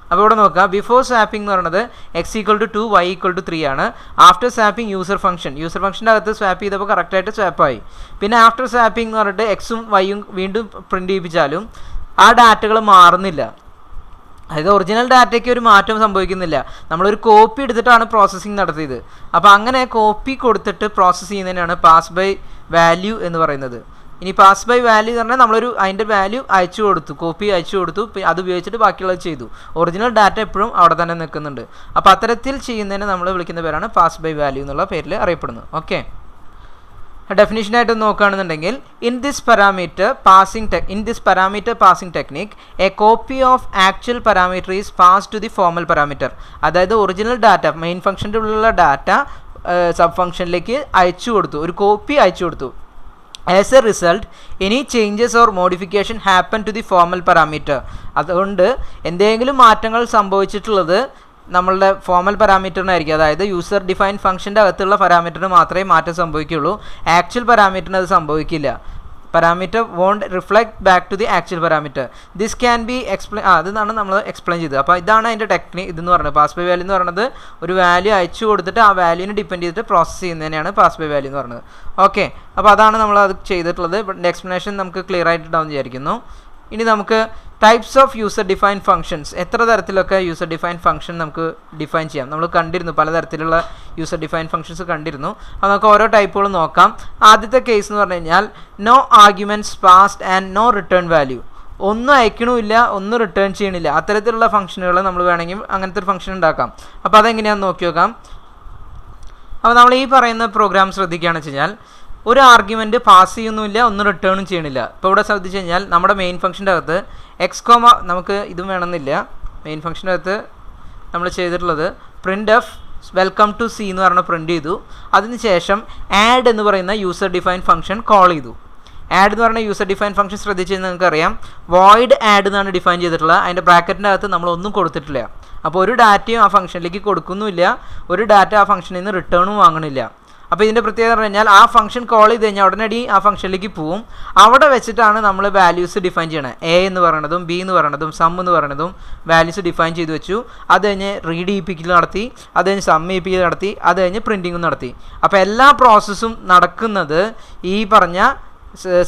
അപ്പോൾ ഇവിടെ നോക്കാം, ബിഫോർ സ്വാപ്പിംഗ് എന്ന് പറയുന്നത് x=2 y=3 ആണ്. ആഫ്റ്റർ സ്വാപ്പിംഗ് യൂസർ ഫംഗ്ഷൻ്റെ അകത്ത് സ്വാപ്പ് ചെയ്തപ്പോൾ കറക്റ്റായിട്ട് സ്വാപ്പായി. പിന്നെ ആഫ്റ്റർ സ്വാപ്പിംഗ് എന്ന് പറഞ്ഞിട്ട് എക്സും വൈയും വീണ്ടും പ്രിൻറ്റ് ചെയ്യിപ്പിച്ചാലും ആ ഡാറ്റകൾ മാറുന്നില്ല. അതായത് ഒറിജിനൽ ഡാറ്റയ്ക്ക് ഒരു മാറ്റം സംഭവിക്കുന്നില്ല. നമ്മളൊരു കോപ്പി എടുത്തിട്ടാണ് പ്രോസസ്സിങ് നടത്തിയത്. അപ്പോൾ അങ്ങനെ കോപ്പി കൊടുത്തിട്ട് പ്രോസസ്സ് ചെയ്യുന്നതിനാണ് പാസ് ബൈ വാല്യൂ എന്ന് പറയുന്നത്. ഇനി പാസ് ബൈ വാല്യൂ എന്ന് പറഞ്ഞാൽ നമ്മളൊരു അതിൻ്റെ വാല്യൂ അയച്ചു കൊടുത്തു, കോപ്പി അയച്ചു കൊടുത്തു, അത് ഉപയോഗിച്ചിട്ട് ബാക്കിയുള്ളത് ചെയ്തു. ഒറിജിനൽ ഡാറ്റ എപ്പോഴും അവിടെ തന്നെ നിൽക്കുന്നുണ്ട്. അപ്പോൾ അത്തരത്തിൽ ചെയ്യുന്നതിന് നമ്മൾ വിളിക്കുന്ന പേരാണ് പാസ് ബൈ വാല്യൂ എന്നുള്ള പേരിൽ അറിയപ്പെടുന്നത്. ഓക്കെ, ഡെഫിനിഷനായിട്ട് നോക്കുകയാണെന്നുണ്ടെങ്കിൽ in this parameter passing technique a copy of actual parameter is pass to the formal parameter. അതായത് ഒറിജിനൽ ഡാറ്റ മെയിൻ ഫംഗ്ഷൻ്റെ ഉള്ളിലുള്ള ഡാറ്റ സബ് ഫംഗ്ഷനിലേക്ക് അയച്ചു കൊടുത്തു, ഒരു കോപ്പി അയച്ചു കൊടുത്തു. As a result any changes or modification happen to the formal parameter. അതുകൊണ്ട് എന്തെങ്കിലും മാറ്റങ്ങൾ സംഭവിച്ചിട്ടുള്ളത് നമ്മളുടെ ഫോർമൽ പാരാമീറ്ററിനായിരിക്കും. അതായത് യൂസർ ഡിഫൈൻ ഫംഗ്ഷൻ്റെ അകത്തുള്ള പാരാമീറ്ററിന് മാത്രമേ മാറ്റം സംഭവിക്കുകയുള്ളൂ. ആക്ച്വൽ പാരാമീറ്ററിന് അത് സംഭവിക്കില്ല. Parameter won't reflect back to the actual parameter. This can be അതാണ് നമ്മൾ എക്സ്പ്ലെയിൻ ചെയ്തത്. അപ്പോൾ ഇതാണ് അതിൻ്റെ ടെക്നിക് ഇതെന്ന് പറയുന്നത്. പാസ് ബൈ വാല്യൂ എന്ന് പറയുന്നത് ഒരു വാല്യൂ അയച്ചു കൊടുത്തിട്ട് ആ വാല്യൂവിനെ ഡിപ്പെൻഡ് ചെയ്തിട്ട് പ്രോസസ്സ് ചെയ്യുന്നതിനെയാണ് പാസ് ബൈ വാല്യൂ എന്ന് പറയുന്നത്. ഓക്കെ, അപ്പോൾ അതാണ് നമ്മൾ അത് ചെയ്തിട്ടുള്ളത്. എക്സ്പ്ലനേഷൻ നമുക്ക് ക്ലിയർ ആയിട്ടുണ്ടാവും വിചാരിക്കുന്നു. ഇനി നമുക്ക് types of user define functions, എത്ര തരത്തിലൊക്കെ യൂസർ ഡിഫൈൻ ഫംഗ്ഷൻ നമുക്ക് ഡിഫൈൻ ചെയ്യാം. നമ്മൾ കണ്ടിരുന്നു പലതരത്തിലുള്ള യൂസർ ഡിഫൈൻ ഫംഗ്ഷൻസ് കണ്ടിരുന്നു. അപ്പോൾ നമുക്ക് ഓരോ ടൈപ്പുകളും നോക്കാം. ആദ്യത്തെ കേസ് എന്ന് പറഞ്ഞു കഴിഞ്ഞാൽ no arguments passed and no return value. ഒന്നും അയക്കണമില്ല, ഒന്നും റിട്ടേൺ ചെയ്യണില്ല. അത്തരത്തിലുള്ള ഫംഗ്ഷനുകൾ നമ്മൾ വേണമെങ്കിൽ അങ്ങനത്തെ ഒരു ഫംഗ്ഷൻ ഉണ്ടാക്കാം. അപ്പോൾ അതെങ്ങനെയാണെന്ന് നോക്കി നോക്കാം. അപ്പോൾ നമ്മൾ ഈ പറയുന്ന പ്രോഗ്രാം ശ്രദ്ധിക്കുകയാണെന്ന് വെച്ച് കഴിഞ്ഞാൽ ഒരു ആർഗ്യുമെൻറ്റ് പാസ് ചെയ്യുന്നുമില്ല, ഒന്നും റിട്ടേണും ചെയ്യണില്ല. ഇപ്പോൾ ഇവിടെ ശ്രദ്ധിച്ച് കഴിഞ്ഞാൽ നമ്മുടെ മെയിൻ ഫംഗ്ഷൻ്റെ അകത്ത് നമുക്ക് ഇതും വേണമെന്നില്ല. മെയിൻ ഫംഗ്ഷൻ്റെ അകത്ത് നമ്മൾ ചെയ്തിട്ടുള്ളത് printf welcome to C എന്ന് പറഞ്ഞ് പ്രിൻ്റ് ചെയ്തു. അതിനുശേഷം ആഡ് എന്ന് പറയുന്ന യൂസർ ഡിഫൈൻ ഫംഗ്ഷൻ കോൾ ചെയ്തു. ആഡ് എന്ന് പറയുന്ന യൂസർ ഡിഫൈൻ ഫംഗ്ഷൻ ശ്രദ്ധിച്ച് കഴിഞ്ഞാൽ നിങ്ങൾക്കറിയാം വോയിഡ് ആഡ് എന്നാണ് ഡിഫൈൻ ചെയ്തിട്ടുള്ളത്. അതിൻ്റെ ബ്രാക്കറ്റിൻ്റെ അകത്ത് നമ്മളൊന്നും കൊടുത്തിട്ടില്ല. അപ്പോൾ ഒരു ഡാറ്റയും ആ ഫംഗ്ഷനിലേക്ക് കൊടുക്കുന്നുമില്ല, ഒരു ഡാറ്റ ആ ഫംഗ്ഷനിൽ നിന്ന് റിട്ടേണും വാങ്ങണില്ല. അപ്പോൾ ഇതിൻ്റെ പ്രത്യേകത പറഞ്ഞു കഴിഞ്ഞാൽ ആ ഫംഗ്ഷൻ കോൾ ചെയ്ത് കഴിഞ്ഞാൽ ഉടനടി ആ ഫംഗ്ഷനിലേക്ക് പോവും. അവിടെ വെച്ചിട്ടാണ് നമ്മൾ വാല്യൂസ് ഡിഫൈൻ ചെയ്യണത്. എ എന്ന് പറയണതും ബി എന്ന് പറയണതും സം എന്ന് പറയണതും വാല്യൂസ് ഡിഫൈൻ ചെയ്ത് വെച്ചു. അത് കഴിഞ്ഞ് റീഡ് ചെയ്യിപ്പിക്കൽ നടത്തി, അത് കഴിഞ്ഞ് സം ചെയ്യിപ്പിക്കൽ നടത്തി, അത് കഴിഞ്ഞ് പ്രിൻറ്റിങ്ങും നടത്തി. അപ്പോൾ എല്ലാ പ്രോസസ്സും നടക്കുന്നത് ഈ പറഞ്ഞ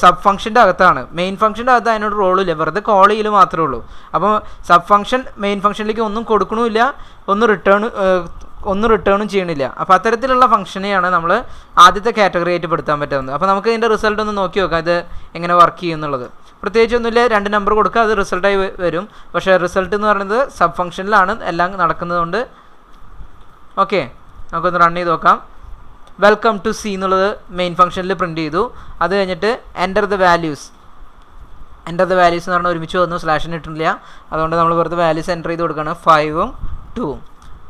സബ് ഫംഗ്ഷൻ്റെ അകത്താണ്. മെയിൻ ഫംഗ്ഷൻ്റെ അകത്ത് അതിനോട് റോളില്ല, വെറുതെ കോൾ ചെയ്യൽ മാത്രമേ ഉള്ളൂ. അപ്പോൾ സബ് ഫംഗ്ഷൻ മെയിൻ ഫംഗ്ഷനിലേക്ക് ഒന്നും കൊടുക്കണമില്ല, ഒന്നും റിട്ടേണും ചെയ്യണില്ല. അപ്പോൾ അത്തരത്തിലുള്ള ഫംഗ്ഷനെയാണ് നമ്മൾ ആദ്യത്തെ കാറ്റഗറി ആയിട്ട് പെടുത്താൻ പറ്റുന്നത്. അപ്പോൾ നമുക്ക് ഇതിൻ്റെ റിസൾട്ട് ഒന്ന് നോക്കി നോക്കാം ഇത് എങ്ങനെ വർക്ക് ചെയ്യുന്നുള്ളത്. പ്രത്യേകിച്ചൊന്നുമില്ല, 2 നമ്പർ കൊടുക്കുക, അത് റിസൾട്ടായി വരും. പക്ഷേ റിസൾട്ട് എന്ന് പറയുന്നത് സബ് ഫംഗ്ഷനിലാണ് എല്ലാം നടക്കുന്നതുകൊണ്ട്. ഓക്കെ, നമുക്കൊന്ന് റൺ ചെയ്ത് നോക്കാം. വെൽക്കം ടു സി എന്നുള്ളത് മെയിൻ ഫംഗ്ഷനിൽ പ്രിൻറ്റ് ചെയ്തു. അത് കഴിഞ്ഞിട്ട് എൻ്റർ ദ വാല്യൂസ് എന്ന് പറഞ്ഞാൽ ഒരുമിച്ച് വന്നു, സ്ലാഷിന് ഇട്ടിട്ടില്ല. അതുകൊണ്ട് നമ്മൾ വെറുതെ വാല്യൂസ് എൻ്റർ ചെയ്ത് കൊടുക്കുകയാണ് 5ഉം 2ഉം.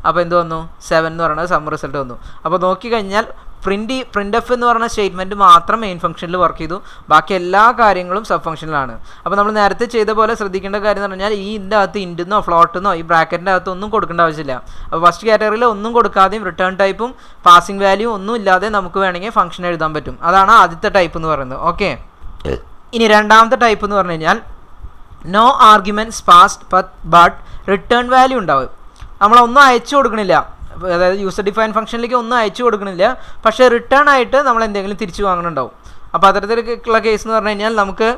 അപ്പോൾ എന്ത് വന്നു 7 എന്ന് പറയുന്നത് സം റിസൾട്ട് വന്നു. അപ്പോൾ നോക്കിക്കഴിഞ്ഞാൽ പ്രിൻ്റ് എഫ് എന്ന് പറയുന്ന സ്റ്റേറ്റ്മെൻറ്റ് മാത്രം മെയിൻ ഫംഗ്ഷനിൽ വർക്ക് ചെയ്തു, ബാക്കി എല്ലാ കാര്യങ്ങളും സബ് ഫംഗ്ഷനിലാണ്. അപ്പോൾ നമ്മൾ നേരത്തെ ചെയ്ത പോലെ ശ്രദ്ധിക്കേണ്ട കാര്യം എന്ന് പറഞ്ഞാൽ ഈ ഇതിൻ്റെ അകത്ത് ഇൻറ്റെന്നോ ഫ്ലോട്ടെന്നോ ഈ ബ്രാക്കറ്റിൻ്റെ അകത്ത് ഒന്നും കൊടുക്കേണ്ട ആവശ്യമില്ല. അപ്പോൾ ഫസ്റ്റ് കാറ്റഗറിയിൽ ഒന്നും കൊടുക്കാതെയും റിട്ടേൺ ടൈപ്പും പാസിംഗ് വാല്യൂ ഒന്നും ഇല്ലാതെ നമുക്ക് വേണമെങ്കിൽ ഫംഗ്ഷൻ എഴുതാൻ പറ്റും. അതാണ് ആദ്യത്തെ ടൈപ്പ് എന്ന് പറയുന്നത്. ഓക്കെ, ഇനി രണ്ടാമത്തെ ടൈപ്പ് എന്ന് പറഞ്ഞു കഴിഞ്ഞാൽ no arguments passed but return value ഉണ്ടാവും. നമ്മളൊന്നും അയച്ചു കൊടുക്കണില്ല, അതായത് യൂസർ ഡിഫൈൻ ഫംഗ്ഷനിലേക്ക് ഒന്നും അയച്ചു കൊടുക്കണില്ല, പക്ഷേ റിട്ടേൺ ആയിട്ട് നമ്മൾ എന്തെങ്കിലും തിരിച്ചു വാങ്ങുന്നുണ്ടാവും. അപ്പോൾ അത്തരത്തിലുള്ള കേസ് എന്ന് പറഞ്ഞു കഴിഞ്ഞാൽ നമുക്ക്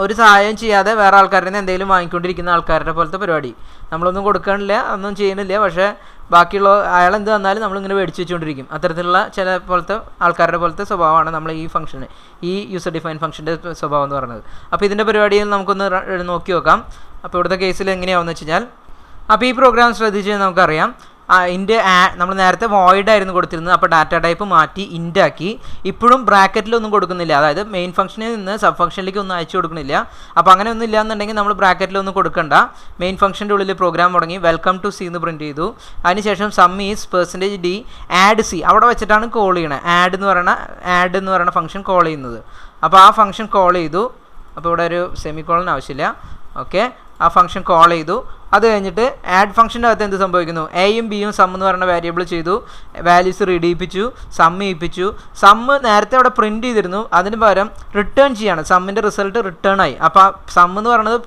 ഒരു സഹായം ചെയ്യാതെ വേറെ ആൾക്കാരിൽ നിന്ന് എന്തെങ്കിലും വാങ്ങിക്കൊണ്ടിരിക്കുന്ന ആൾക്കാരുടെ പോലത്തെ പരിപാടി. നമ്മളൊന്നും കൊടുക്കണില്ല, ഒന്നും ചെയ്യണില്ല, പക്ഷേ ബാക്കിയുള്ള അയാൾ എന്ത് വന്നാലും നമ്മളിങ്ങനെ മേടിച്ച് വെച്ചുകൊണ്ടിരിക്കും. അത്തരത്തിലുള്ള ചില പോലത്തെ ആൾക്കാരുടെ പോലത്തെ സ്വഭാവമാണ് നമ്മൾ ഈ യൂസർ ഡിഫൈൻ ഫംഗ്ഷൻ്റെ സ്വഭാവം എന്ന് പറയുന്നത്. അപ്പോൾ ഇതിൻ്റെ പരിപാടിയിൽ നമുക്കൊന്ന് നോക്കി നോക്കാം. അപ്പോൾ ഇവിടുത്തെ കേസിൽ എങ്ങനെയാവുമെന്ന് വെച്ച് കഴിഞ്ഞാൽ, അപ്പോൾ ഈ പ്രോഗ്രാം ശ്രദ്ധിച്ച് നമുക്കറിയാം നമ്മൾ നേരത്തെ വോയിഡ് ആയിരുന്നു കൊടുത്തിരുന്നത്. അപ്പോൾ ഡാറ്റ ടൈപ്പ് മാറ്റി ഇൻറ്റാക്കി. ഇപ്പോഴും ബ്രാക്കറ്റിലൊന്നും കൊടുക്കുന്നില്ല, അതായത് മെയിൻ ഫംഗ്ഷനിൽ നിന്ന് സബ് ഫംഗ്ഷനിലേക്ക് ഒന്നും അയച്ചു കൊടുക്കുന്നില്ല. അപ്പോൾ അങ്ങനെ ഒന്നും ഇല്ലയെന്നുണ്ടെങ്കിൽ നമ്മൾ ബ്രാക്കറ്റിലൊന്നും കൊടുക്കണ്ട. മെയിൻ ഫംഗ്ഷൻ്റെ ഉള്ളിൽ പ്രോഗ്രാം തുടങ്ങി വെൽക്കം ടു സി എന്ന് പ്രിൻറ്റ് ചെയ്തു. അതിനുശേഷം some is %d add C അവിടെ വെച്ചിട്ടാണ് കോൾ ചെയ്യണത്. ആഡ് എന്ന് പറയുന്ന ഫംഗ്ഷൻ കോൾ ചെയ്യുന്നത്. അപ്പോൾ ആ ഫംഗ്ഷൻ കോൾ ചെയ്തു. അപ്പോൾ ഇവിടെ ഒരു സെമിക്കോളൻ ആവശ്യമില്ല. ഓക്കെ, ആ ഫംഗ്ഷൻ കോൾ ചെയ്തു. അത് കഴിഞ്ഞിട്ട് ആഡ് ഫംഗ്ഷൻ്റെ അകത്ത് എന്ത് സംഭവിക്കുന്നു, എയും ബിയും സം എന്ന് പറയുന്ന വേരിയബിൾ ചെയ്തു, വാല്യൂസ് റീഡ് ചെയ്യിപ്പിച്ചു, സം ചെയ്യിപ്പിച്ചു. സം നേരത്തെ അവിടെ പ്രിൻറ്റ് ചെയ്തിരുന്നു, അതിന് പകരം റിട്ടേൺ ചെയ്യാണ്. സമ്മിൻ്റെ റിസൾട്ട് റിട്ടേൺ ആയി. അപ്പോൾ സം എന്ന് പറയുന്നത്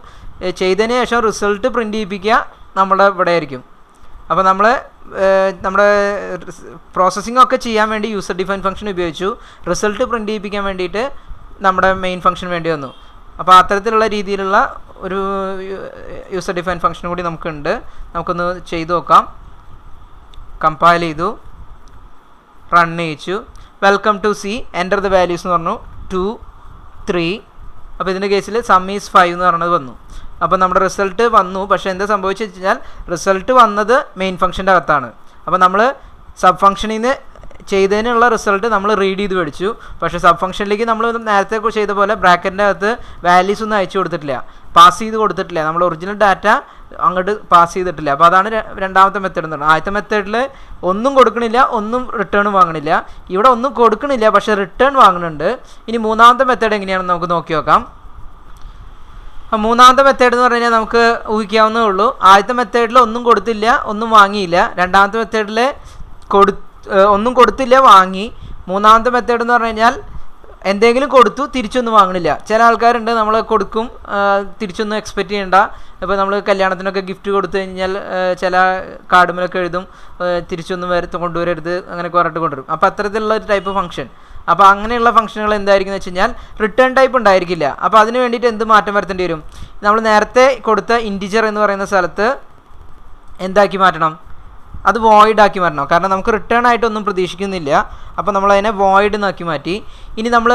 ചെയ്തതിന് ശേഷം റിസൾട്ട് പ്രിൻറ്റ് ചെയ്യിപ്പിക്കുക നമ്മുടെ ഇവിടെ ആയിരിക്കും. അപ്പോൾ നമ്മുടെ പ്രോസസ്സിംഗ് ഒക്കെ ചെയ്യാൻ വേണ്ടി യൂസർ ഡിഫൈൻ ഫംഗ്ഷൻ ഉപയോഗിച്ചു, റിസൾട്ട് പ്രിൻറ്റ് ചെയ്യിപ്പിക്കാൻ വേണ്ടിയിട്ട് നമ്മുടെ മെയിൻ ഫംഗ്ഷൻ വേണ്ടി വന്നു. അപ്പോൾ അത്തരത്തിലുള്ള രീതിയിലുള്ള ഒരു യൂസർ ഡിഫൈൻ ഫംഗ്ഷൻ കൂടി നമുക്കുണ്ട്. നമുക്കൊന്ന് ചെയ്തു നോക്കാം. കമ്പൈൽ ചെയ്തു, റൺ ചെയ്യിച്ചു. Welcome to C enter the values എന്ന് പറഞ്ഞു, 2 3. അപ്പോൾ ഇതിൻ്റെ കേസിൽ സം ഈസ് 5 എന്ന് പറയുന്നത് വന്നു. അപ്പോൾ നമ്മുടെ റിസൾട്ട് വന്നു. പക്ഷേ എന്താ സംഭവിച്ചു വെച്ച് കഴിഞ്ഞാൽ റിസൾട്ട് വന്നത് മെയിൻ ഫംഗ്ഷൻ്റെ അകത്താണ്. അപ്പോൾ നമ്മൾ സബ് ഫംഗ്ഷനിൽ നിന്ന് ചെയ്തതിനുള്ള റിസൾട്ട് നമ്മൾ റീഡ് ചെയ്ത് മേടിച്ചു. പക്ഷേ സബ് ഫംഗ്ഷനിലേക്ക് നമ്മൾ നേരത്തെ ചെയ്ത പോലെ ബ്രാക്കറ്റിൻ്റെ അകത്ത് വാല്യൂസ് ഒന്നും അയച്ചു കൊടുത്തിട്ടില്ല, പാസ് ചെയ്ത് കൊടുത്തിട്ടില്ല. നമ്മൾ ഒറിജിനൽ ഡാറ്റ അങ്ങോട്ട് പാസ് ചെയ്തിട്ടില്ല. അപ്പോൾ അതാണ് രണ്ടാമത്തെ മെത്തേഡ് എന്ന് പറയുന്നത്. ആദ്യത്തെ മെത്തേഡിൽ ഒന്നും കൊടുക്കണില്ല, ഒന്നും റിട്ടേൺ വാങ്ങണില്ല. ഇവിടെ ഒന്നും കൊടുക്കണില്ല, പക്ഷേ റിട്ടേൺ വാങ്ങുന്നുണ്ട്. ഇനി മൂന്നാമത്തെ മെത്തേഡ് എങ്ങനെയാണെന്ന് നമുക്ക് നോക്കി നോക്കാം. മൂന്നാമത്തെ മെത്തേഡ് എന്ന് പറഞ്ഞു കഴിഞ്ഞാൽ നമുക്ക് ഊഹിക്കാവുന്നേ ഉള്ളൂ. ആദ്യത്തെ മെത്തേഡിൽ ഒന്നും കൊടുത്തില്ല, ഒന്നും വാങ്ങിയില്ല. രണ്ടാമത്തെ മെത്തേഡിൽ ഒന്നും കൊടുത്തില്ല, വാങ്ങി. മൂന്നാമത്തെ മെത്തേഡ് എന്ന് പറഞ്ഞു കഴിഞ്ഞാൽ എന്തെങ്കിലും കൊടുത്തു, തിരിച്ചൊന്നും വാങ്ങണില്ല. ചില ആൾക്കാരുണ്ട്, നമ്മൾ കൊടുക്കും, തിരിച്ചൊന്നും എക്സ്പെക്റ്റ് ചെയ്യണ്ട. ഇപ്പോൾ നമ്മൾ കല്യാണത്തിനൊക്കെ ഗിഫ്റ്റ് കൊടുത്തു കഴിഞ്ഞാൽ ചില കാർഡുമേലൊക്കെ എഴുതും തിരിച്ചൊന്നും കൊണ്ടുവരരുത്, അങ്ങനെയൊക്കെ പറഞ്ഞിട്ട് കൊണ്ടുവരും. അപ്പോൾ അത്തരത്തിലുള്ള ഒരു ടൈപ്പ് ഫംഗ്ഷൻ. അപ്പോൾ അങ്ങനെയുള്ള ഫംഗ്ഷനുകൾ എന്തായിരിക്കും എന്ന് വെച്ച് കഴിഞ്ഞാൽ റിട്ടേൺ ടൈപ്പ് ഉണ്ടായിരിക്കില്ല. അപ്പോൾ അതിന് വേണ്ടിയിട്ട് എന്ത് മാറ്റം വരുത്തേണ്ടി വരും? നമ്മൾ നേരത്തെ കൊടുത്ത ഇൻറ്റിജർ എന്ന് പറയുന്ന സ്ഥലത്ത് എന്താക്കി മാറ്റണം? അത് വോയിഡ് ആക്കി മാറ്റണം. കാരണം നമുക്ക് റിട്ടേൺ ആയിട്ടൊന്നും പ്രതീക്ഷിക്കുന്നില്ല. അപ്പോൾ നമ്മളതിനെ വോയിഡ് എന്നാക്കി മാറ്റി. ഇനി നമ്മൾ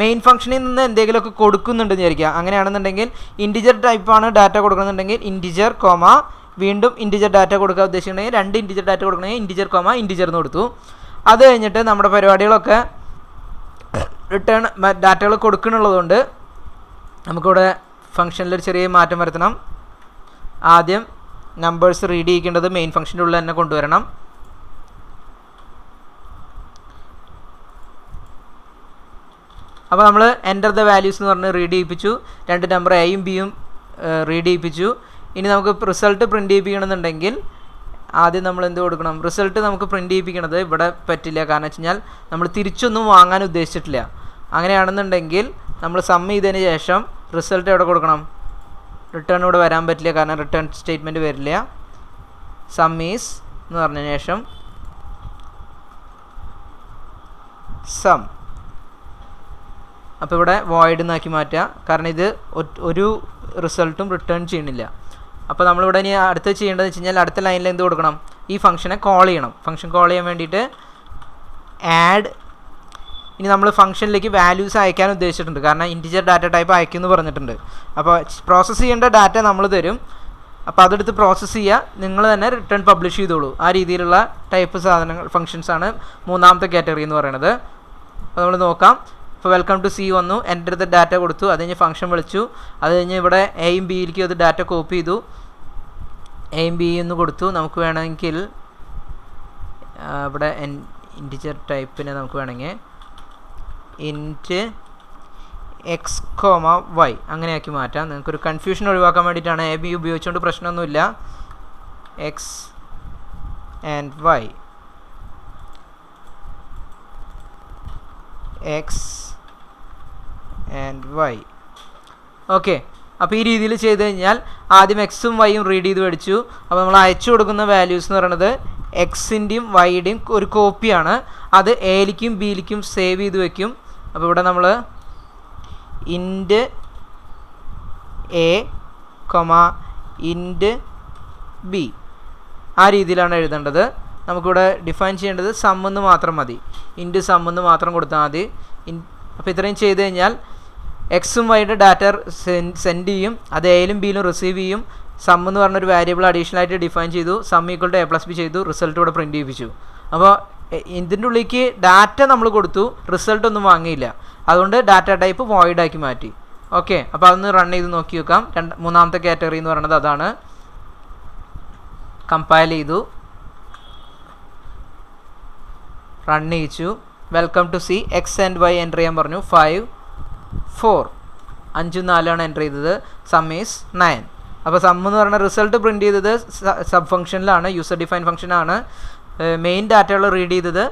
മെയിൻ ഫംഗ്ഷനിൽ നിന്ന് എന്തെങ്കിലുമൊക്കെ കൊടുക്കുന്നുണ്ടെന്ന് വിചാരിക്കുക. അങ്ങനെയാണെന്നുണ്ടെങ്കിൽ ഇൻറ്റിജർ ടൈപ്പാണ് ഡാറ്റ കൊടുക്കുന്നുണ്ടെങ്കിൽ ഇൻറ്റിജർ കോമ വീണ്ടും ഇൻറ്റിജർ ഡാറ്റ കൊടുക്കാൻ ഉദ്ദേശിച്ചിട്ടുണ്ടെങ്കിൽ 2 ഇൻറ്റിജർ ഡാറ്റ കൊടുക്കണമെങ്കിൽ ഇൻറ്റിജർ കോമ ഇൻറ്റിജർ എന്ന് കൊടുത്തു. അത് കഴിഞ്ഞിട്ട് നമ്മുടെ പരിപാടികളൊക്കെ റിട്ടേൺ ഡാറ്റകൾ കൊടുക്കണുള്ളതുകൊണ്ട് നമുക്കിവിടെ ഫംഗ്ഷനിലൊരു ചെറിയ മാറ്റം വരുത്തണം. ആദ്യം നമ്പേഴ്സ് റീഡ് ചെയ്യിക്കേണ്ടത് മെയിൻ ഫംഗ്ഷൻ്റെ ഉള്ളിൽ തന്നെ കൊണ്ടുവരണം. അപ്പോൾ നമ്മൾ എൻ്റർ ദ വാല്യൂസ് എന്ന് പറഞ്ഞ് റീഡ് ചെയ്യിപ്പിച്ചു. 2 നമ്പർ എയും ബിയും റീഡ് ചെയ്യിപ്പിച്ചു. ഇനി നമുക്ക് റിസൾട്ട് പ്രിൻ്റ് ചെയ്യിപ്പിക്കണമെന്നുണ്ടെങ്കിൽ ആദ്യം നമ്മൾ എന്ത് കൊടുക്കണം? റിസൾട്ട് നമുക്ക് പ്രിൻ്റ് ചെയ്യിപ്പിക്കണത് ഇവിടെ പറ്റില്ല. കാരണം വെച്ച് കഴിഞ്ഞാൽ നമ്മൾ തിരിച്ചൊന്നും വാങ്ങാൻ ഉദ്ദേശിച്ചിട്ടില്ല. അങ്ങനെയാണെന്നുണ്ടെങ്കിൽ നമ്മൾ സം ചെയ്തതിന് ശേഷം റിസൾട്ട് എവിടെ കൊടുക്കണം? റിട്ടേൺ ഇവിടെ വരാൻ പറ്റില്ല, കാരണം റിട്ടേൺ സ്റ്റേറ്റ്മെൻറ്റ് വരില്ല. സം ഈസ് എന്ന് പറഞ്ഞതിന് ശേഷം സം. അപ്പോൾ ഇവിടെ വോയിഡ് എന്നാക്കി മാറ്റുക, കാരണം ഇത് ഒരു റിസൾട്ടും റിട്ടേൺ ചെയ്യണില്ല. അപ്പോൾ നമ്മളിവിടെ ഇനി അടുത്ത് ചെയ്യേണ്ടതെന്ന് വെച്ച് കഴിഞ്ഞാൽ അടുത്ത ലൈനിൽ എന്ത് കൊടുക്കണം? ഈ ഫംഗ്ഷനെ കോൾ ചെയ്യണം. ഫംഗ്ഷൻ കോൾ ചെയ്യാൻ വേണ്ടിയിട്ട് ആഡ്. ഇനി നമ്മൾ ഫംഗ്ഷനിലേക്ക് വാല്യൂസ് അയക്കാൻ ഉദ്ദേശിച്ചിട്ടുണ്ട്, കാരണം ഇൻറ്റിജർ ഡാറ്റ ടൈപ്പ് അയക്കുമെന്ന് പറഞ്ഞിട്ടുണ്ട്. അപ്പോൾ പ്രോസസ്സ് ചെയ്യേണ്ട ഡാറ്റ നമ്മൾ തരും. അപ്പോൾ അതെടുത്ത് പ്രോസസ്സ് ചെയ്യുക, നിങ്ങൾ തന്നെ റിട്ടേൺ പബ്ലിഷ് ചെയ്തോളൂ. ആ രീതിയിലുള്ള ടൈപ്പ് സാധനങ്ങൾ ഫംഗ്ഷൻസാണ് മൂന്നാമത്തെ കാറ്റഗറി എന്ന് പറയുന്നത്. അപ്പോൾ നമ്മൾ നോക്കാം. ഇപ്പോൾ വെൽക്കം ടു സി വന്നു, എൻ്റെ അടുത്ത് ഡാറ്റ കൊടുത്തു, അത് കഴിഞ്ഞ് ഫംഗ്ഷൻ വിളിച്ചു, അത് കഴിഞ്ഞ് ഇവിടെ എയും ബിയിലേക്ക് അത് ഡാറ്റ കോപ്പി ചെയ്തു, എയും ബി എന്ന് കൊടുത്തു. നമുക്ക് വേണമെങ്കിൽ ഇവിടെ ഇൻറ്റിജർ ടൈപ്പിനെ നമുക്ക് വേണമെങ്കിൽ ഇൻറ്റ് എക്സ് കോമ വൈ അങ്ങനെയാക്കി മാറ്റാം. നിങ്ങൾക്കൊരു കൺഫ്യൂഷൻ ഒഴിവാക്കാൻ വേണ്ടിയിട്ടാണ്. എ ബി ഉപയോഗിച്ചുകൊണ്ട് പ്രശ്നമൊന്നുമില്ല. X and Y, X and Y. Okay, അപ്പോൾ ഈ രീതിയിൽ ചെയ്ത് കഴിഞ്ഞാൽ ആദ്യം എക്സും വൈയും റീഡ് ചെയ്ത് മേടിച്ചു. അപ്പോൾ നമ്മൾ അയച്ചു കൊടുക്കുന്ന വാല്യൂസ് എന്ന് പറയുന്നത് എക്സിൻ്റെയും വൈയുടെയും ഒരു കോപ്പിയാണ്. അത് എയിലേക്കും ബിയിലേക്കും സേവ് ചെയ്ത് വയ്ക്കും. അപ്പോൾ ഇവിടെ നമ്മൾ ഇൻറ്റ് എ കൊമ ഇൻറ്റ് ബി ആ രീതിയിലാണ് എഴുതേണ്ടത്. നമുക്കിവിടെ ഡിഫൈൻ ചെയ്യേണ്ടത് സം എന്ന് മാത്രം മതി. ഇൻറ്റ് സം എന്ന് മാത്രം കൊടുത്താൽ മതി. അപ്പോൾ ഇത്രയും ചെയ്ത് കഴിഞ്ഞാൽ എക്സും വൈയുടെ ഡാറ്റ സെൻഡ് ചെയ്യും, അത് എയിലും ബിയിലും റിസീവ് ചെയ്യും. സം എന്ന് പറഞ്ഞൊരു വേരിയബിൾ അഡീഷണൽ ആയിട്ട് ഡിഫൈൻ ചെയ്തു. സം ഈക്വൽ ടു A+B ചെയ്തു, റിസൾട്ട് ഇവിടെ പ്രിൻറ്റ് ചെയ്യിപ്പിച്ചു. അപ്പോൾ ഇതിൻ്റെ ഉള്ളിലേക്ക് ഡാറ്റ നമ്മൾ കൊടുത്തു, റിസൾട്ട് ഒന്നും വാങ്ങിയില്ല. അതുകൊണ്ട് ഡാറ്റ ടൈപ്പ് വോയിഡ് ആക്കി മാറ്റി. ഓക്കെ, അപ്പോൾ അതൊന്ന് റൺ ചെയ്ത് നോക്കി നോക്കാം. മൂന്നാമത്തെ കാറ്റഗറി എന്ന് പറയുന്നത് അതാണ്. കമ്പയൽ ചെയ്തു, റൺ ചെയ്യിച്ചു. Welcome to C, X and Y enter ചെയ്യാൻ പറഞ്ഞു. 5 4 5 4 എൻ്റർ ചെയ്തത്. Sum is 9. അപ്പോൾ സം എന്ന് പറഞ്ഞ റിസൾട്ട് പ്രിൻറ്റ് ചെയ്തത് സബ് ഫംഗ്ഷനിലാണ്, യൂസർ ഡിഫൈൻ ഫംഗ്ഷനാണ്. മെയിൻ ഡാറ്റകൾ റീഡ് ചെയ്തത്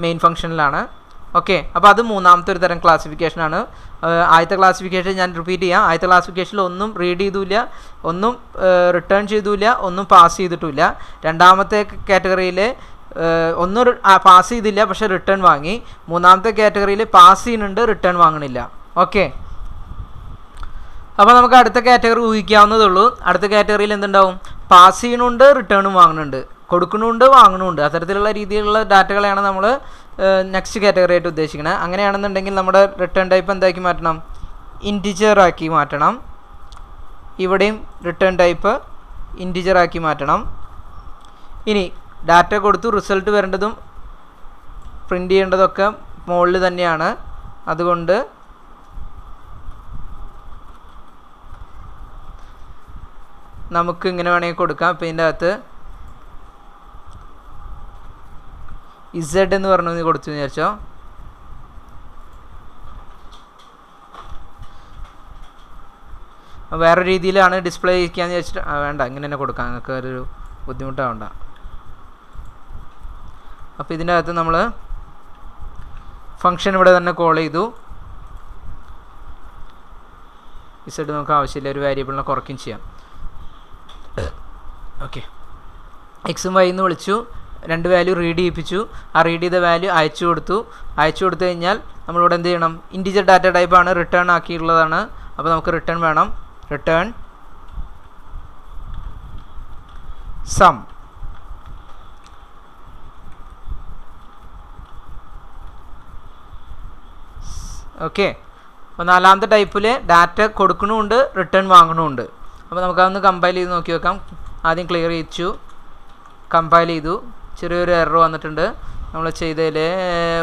മെയിൻ ഫംഗ്ഷനിലാണ്. ഓക്കെ, അപ്പോൾ അത് മൂന്നാമത്തെ ഒരു തരം ക്ലാസിഫിക്കേഷനാണ്. ആദ്യത്തെ ക്ലാസിഫിക്കേഷൻ ഞാൻ റിപ്പീറ്റ് ചെയ്യാം. ആദ്യത്തെ ക്ലാസിഫിക്കേഷനിൽ ഒന്നും റീഡ് ചെയ്തില്ല, ഒന്നും റിട്ടേൺ ചെയ്തില്ല, ഒന്നും പാസ് ചെയ്തിട്ടില്ല. രണ്ടാമത്തെ കാറ്റഗറിയിൽ ഒന്നും പാസ് ചെയ്തില്ല, പക്ഷേ റിട്ടേൺ വാങ്ങി. മൂന്നാമത്തെ കാറ്റഗറിയിൽ പാസ് ചെയ്യുന്നുണ്ട്, റിട്ടേൺ വാങ്ങണില്ല. ഓക്കെ, അപ്പോൾ നമുക്ക് അടുത്ത കാറ്റഗറി ഊഹിക്കാവുന്നതേ ഉള്ളൂ. അടുത്ത കാറ്റഗറിയിൽ എന്തുണ്ടാവും? പാസ് ചെയ്യണുണ്ട്, റിട്ടേണും വാങ്ങുന്നുണ്ട്, കൊടുക്കണുണ്ട്, വാങ്ങണുണ്ട്. അത്തരത്തിലുള്ള രീതിയിലുള്ള ഡാറ്റകളെയാണ് നമ്മൾ നെക്സ്റ്റ് കാറ്റഗറി ആയിട്ട് ഉദ്ദേശിക്കുന്നത്. അങ്ങനെയാണെന്നുണ്ടെങ്കിൽ നമ്മുടെ റിട്ടേൺ ടൈപ്പ് എന്താക്കി മാറ്റണം? ഇൻറ്റിജർ ആക്കി മാറ്റണം. ഇവിടെയും റിട്ടേൺ ടൈപ്പ് ഇൻറ്റിജർ ആക്കി മാറ്റണം. ഇനി ഡാറ്റ കൊടുത്തു റിസൾട്ട് വരേണ്ടതും പ്രിൻ്റ് ചെയ്യേണ്ടതൊക്കെ മുകളിൽ തന്നെയാണ്. അതുകൊണ്ട് നമുക്ക് ഇങ്ങനെ വേണമെങ്കിൽ കൊടുക്കാം. ഇപ്പോൾ ഇതിൻ്റെ അകത്ത് ഇസഡ് എന്ന് പറഞ്ഞു കൊടുത്തു വിചാരിച്ചോ. വേറെ രീതിയിലാണ് ഡിസ്പ്ലേ ചെയ്യിക്കാന്ന് വെച്ചിട്ട് വേണ്ട, ഇങ്ങനെ തന്നെ കൊടുക്കാം, നിങ്ങൾക്ക് ഒരു ബുദ്ധിമുട്ടാവണ്ട. അപ്പോൾ ഇതിൻ്റെ അകത്ത് നമ്മൾ ഫംഗ്ഷൻ ഇവിടെ തന്നെ കോൾ ചെയ്തു. ഇസഡ് നമുക്ക് ആവശ്യമില്ല, ഒരു വേരിയബിളിനെ കുറയ്ക്കുകയും ചെയ്യാം. ഓക്കെ, എക്സും വൈ എന്ന് വിളിച്ചു, 2 വാല്യൂ റീഡ് ചെയ്യിപ്പിച്ചു. ആ റീഡ് ചെയ്ത വാല്യൂ അയച്ചു കൊടുത്തു കഴിഞ്ഞാൽ നമ്മളിവിടെ എന്ത് ചെയ്യണം? ഇൻറ്റിജർ ഡാറ്റ ടൈപ്പാണ്, റിട്ടേൺ ആക്കിയിട്ടുള്ളതാണ്. അപ്പോൾ നമുക്ക് റിട്ടേൺ വേണം. Return some. ഓക്കെ, അപ്പോൾ 4ാമത്തെ ടൈപ്പിൽ ഡാറ്റ കൊടുക്കണമുണ്ട്, റിട്ടേൺ വാങ്ങണമുണ്ട്. അപ്പോൾ നമുക്കതൊന്ന് കമ്പൈൽ ചെയ്ത് നോക്കി വെക്കാം. ആദ്യം ക്ലിയർ ചെയ്യിച്ചു, കമ്പൈൽ ചെയ്തു. ചെറിയൊരു എറർ വന്നിട്ടുണ്ട്. നമ്മൾ ചെയ്തതിൽ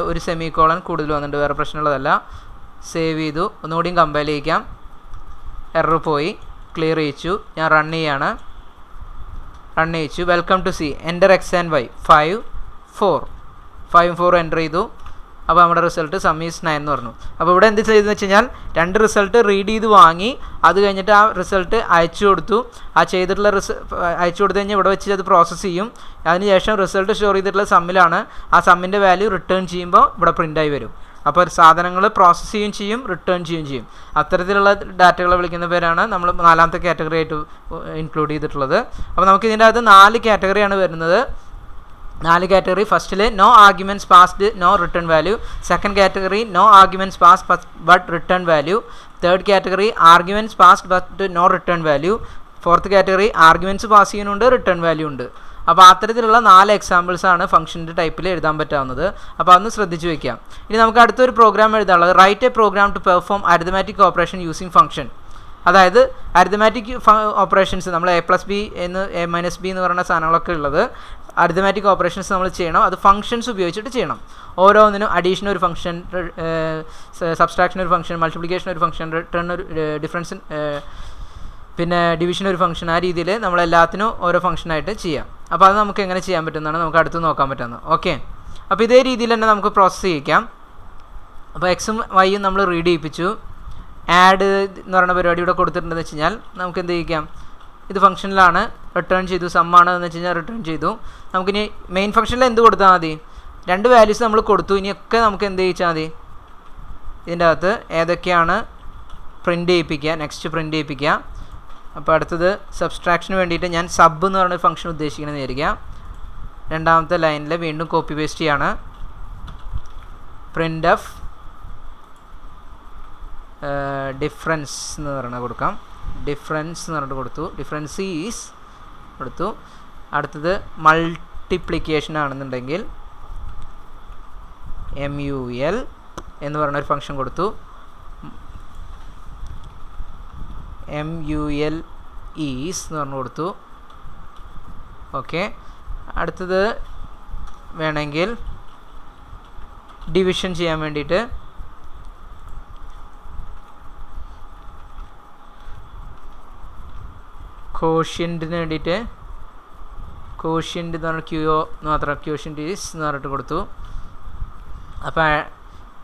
ഒരു സെമിക്കോളൻ കൂടുതൽ വന്നിട്ടുണ്ട്, വേറെ പ്രശ്നമുള്ളതല്ല. സേവ് ചെയ്തു, ഒന്നുകൂടിയും കമ്പൈൽ ചെയ്യിക്കാം. എറർ പോയി, ക്ലിയർ ചെയ്യിച്ചു. ഞാൻ റൺ ചെയ്യാണ്, റൺ ചെയ്യിച്ചു. Welcome to C, enter X and Y 5 4 enter ചെയ്തു. അപ്പോൾ നമ്മുടെ റിസൾട്ട് സം ഈസ് 9 എന്ന് പറഞ്ഞു. അപ്പോൾ ഇവിടെ എന്ത് ചെയ്തെന്ന് വെച്ച് കഴിഞ്ഞാൽ 2 റിസൾട്ട് റീഡ് ചെയ്ത് വാങ്ങി, അത് കഴിഞ്ഞിട്ട് ആ റിസൾട്ട് അയച്ചു കൊടുത്തു. ആ ചെയ്തിട്ടുള്ള അയച്ചു കൊടുത്തു കഴിഞ്ഞാൽ ഇവിടെ വെച്ച് അത് പ്രോസസ്സ് ചെയ്യും. അതിനുശേഷം റിസൾട്ട് സ്റ്റോർ ചെയ്തിട്ടുള്ള സമ്മിലാണ്. ആ സമ്മിൻ്റെ വാല്യൂ റിട്ടേൺ ചെയ്യുമ്പോൾ ഇവിടെ പ്രിൻ്റായി വരും. അപ്പോൾ സാധനങ്ങൾ പ്രോസസ്സ് ചെയ്യുകയും ചെയ്യും, റിട്ടേൺ ചെയ്യുകയും ചെയ്യും. അത്തരത്തിലുള്ള ഡാറ്റകളെ വിളിക്കുന്ന പേരാണ് നമ്മൾ 4ാമത്തെ കാറ്റഗറി ആയിട്ട് ഇൻക്ലൂഡ് ചെയ്തിട്ടുള്ളത്. അപ്പോൾ നമുക്ക് ഇതിൻ്റെ അകത്ത് 4 കാറ്റഗറിയാണ് വരുന്നത്. 4 കാറ്റഗറി. ഫസ്റ്റിൽ no arguments passed, no return value. Second category no arguments passed but return value. Third category arguments passed but no return value. Fourth category arguments pass ചെയ്യുന്നുണ്ട്, റിട്ടേൺ വാല്യൂ ഉണ്ട്. അപ്പോൾ അത്തരത്തിലുള്ള 4 എക്സാമ്പിൾസാണ് ഫംഗ്ഷൻ്റെ ടൈപ്പിൽ എഴുതാൻ പറ്റാവുന്നത്. അപ്പോൾ അതൊന്ന് ശ്രദ്ധിച്ച് വയ്ക്കാം. ഇനി നമുക്ക് അടുത്തൊരു പ്രോഗ്രാം എഴുതാനുള്ളത് write a program to perform arithmetic operation using function. അതായത് അരിത്മാറ്റിക് ഓപ്പറേഷൻസ് നമ്മൾ A+B എന്ന് A-B എന്ന് പറയുന്ന സാധനങ്ങളൊക്കെ ഉള്ളത് അരിത്മാറ്റിക് ഓപ്പറേഷൻസ് നമ്മൾ ചെയ്യണം. അത് ഫംഗ്ഷൻസ് ഉപയോഗിച്ചിട്ട് ചെയ്യണം. ഓരോന്നിനും അഡീഷൻ ഒരു ഫംഗ്ഷൻ, സബ്സ്ട്രാക്ഷൻ ഒരു ഫംഗ്ഷൻ, മൾട്ടിപ്ലിക്കേഷൻ ഒരു ഫംഗ്ഷൻ, റിട്ടേൺ ഒരു ഡിഫറൻസ്, പിന്നെ ഡിവിഷൻ ഒരു ഫംഗ്ഷൻ. ആ രീതിയിൽ നമ്മളെല്ലാത്തിനും ഓരോ ഫംഗ്ഷനായിട്ട് ചെയ്യാം. അപ്പോൾ അത് നമുക്ക് എങ്ങനെ ചെയ്യാൻ പറ്റുന്നതാണ് നമുക്ക് അടുത്ത് നോക്കാൻ പറ്റുന്നത്. ഓക്കെ, അപ്പോൾ ഇതേ രീതിയിൽ തന്നെ നമുക്ക് പ്രോസസ്സ് ചെയ്യിക്കാം. അപ്പോൾ എക്സും വൈയും നമ്മൾ റീഡ് ചെയ്യിപ്പിച്ചു. ആഡ് എന്ന് പറയുന്ന പരിപാടി ഇവിടെ കൊടുത്തിട്ടുണ്ടെന്ന് വെച്ച് കഴിഞ്ഞാൽ നമുക്ക് എന്ത് ചെയ്യിക്കാം? ഇത് ഫംഗ്ഷനിലാണ്, റിട്ടേൺ ചെയ്തു. സമ്മാണ് എന്ന് വെച്ച് കഴിഞ്ഞാൽ റിട്ടേൺ ചെയ്തു. നമുക്കിനി മെയിൻ ഫംഗ്ഷനിൽ എന്ത് കൊടുത്താൽ മതി? 2 വാല്യൂസ് നമ്മൾ കൊടുത്തു. ഇനിയൊക്കെ നമുക്ക് എന്ത് ചെയ്യിച്ചാൽ മതി? ഇതിൻ്റെ അകത്ത് ഏതൊക്കെയാണ് പ്രിൻ്റ് ചെയ്യിപ്പിക്കുക, നെക്സ്റ്റ് പ്രിൻ്റ് ചെയ്യിപ്പിക്കുക. അപ്പോൾ അടുത്തത് സബ്സ്ട്രാക്ഷന് വേണ്ടിയിട്ട് ഞാൻ സബ് എന്ന് പറയുന്ന ഫംഗ്ഷൻ ഉദ്ദേശിക്കണമെന്ന് വിചാരിക്കാം. 2ാമത്തെ ലൈനിൽ വീണ്ടും കോപ്പി പേസ്റ്റ് ചെയ്യാണ്. പ്രിൻ്റ് ഓഫ് ഡിഫറൻസ് എന്ന് പറഞ്ഞാൽ കൊടുക്കാം. ഡിഫറൻസ് എന്ന് പറഞ്ഞിട്ട് കൊടുത്തു. ഡിഫറൻസ് ഈസ് കൊടുത്തു. അടുത്തത് മൾട്ടിപ്ലിക്കേഷൻ ആണെന്നുണ്ടെങ്കിൽ MUL എന്ന് പറഞ്ഞൊരു ഫംഗ്ഷൻ കൊടുത്തു. MUL ഈസ് എന്ന് പറഞ്ഞു കൊടുത്തു. ഓക്കെ, അടുത്തത് വേണമെങ്കിൽ ഡിവിഷൻ ചെയ്യാൻ വേണ്ടിയിട്ട് കോഷ്യൻറ്റിന് വേണ്ടിയിട്ട് കോഷ്യൻ്റ് എന്ന് പറഞ്ഞാൽ QO എന്ന് മാത്രം ക്യോഷ്യൻ്റ് ഈസ് എന്ന് പറഞ്ഞിട്ട് കൊടുത്തു. അപ്പോൾ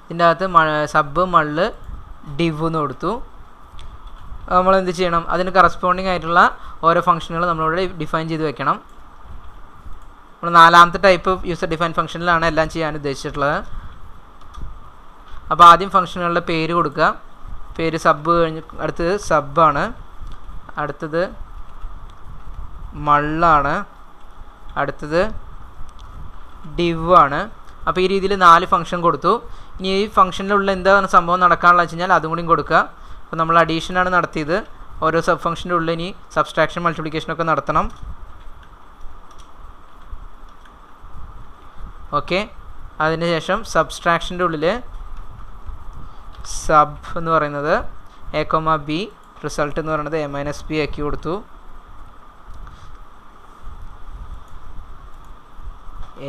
ഇതിൻ്റെ അകത്ത് സബ് മള്ള് ഡിവ് എന്ന് കൊടുത്തു. നമ്മളെന്ത് ചെയ്യണം? അതിന് കറസ്പോണ്ടിങ് ആയിട്ടുള്ള ഓരോ ഫംഗ്ഷനുകൾ നമ്മളിവിടെ ഡിഫൈൻ ചെയ്ത് വെക്കണം. നമ്മൾ 4ാമത്തെ ടൈപ്പ് യൂസർ ഡിഫൈൻ ഫംഗ്ഷനിലാണ് എല്ലാം ചെയ്യാൻ ഉദ്ദേശിച്ചിട്ടുള്ളത്. അപ്പോൾ ആദ്യം ഫംഗ്ഷനുകളുടെ പേര് കൊടുക്കുക. പേര് സബ് കഴിഞ്ഞ് അടുത്തത് സബ്ബാണ്, അടുത്തത് മള്ളാണ്, അടുത്തത് ഡിവ് ആണ്. അപ്പോൾ ഈ രീതിയിൽ 4 ഫംഗ്ഷൻ കൊടുത്തു. ഇനി ഈ ഫംഗ്ഷനിലുള്ള എന്താണ് സംഭവം നടക്കാനുള്ള വെച്ച് കഴിഞ്ഞാൽ അതും കൂടി കൊടുക്കുക. അപ്പോൾ നമ്മൾ അഡീഷനാണ് നടത്തിയത്. ഓരോ സബ് ഫംഗ്ഷൻ്റെ ഉള്ളിൽ ഇനി സബ്സ്ട്രാക്ഷൻ മൾട്ടിപ്ലിക്കേഷനൊക്കെ നടത്തണം. ഓക്കെ, അതിനുശേഷം സബ്സ്ട്രാക്ഷൻ്റെ ഉള്ളിൽ സബ് എന്ന് പറയുന്നത് എ കോമ ബി, റിസൾട്ട് എന്ന് പറയുന്നത് എ മൈനസ് ബി ആക്കി കൊടുത്തു.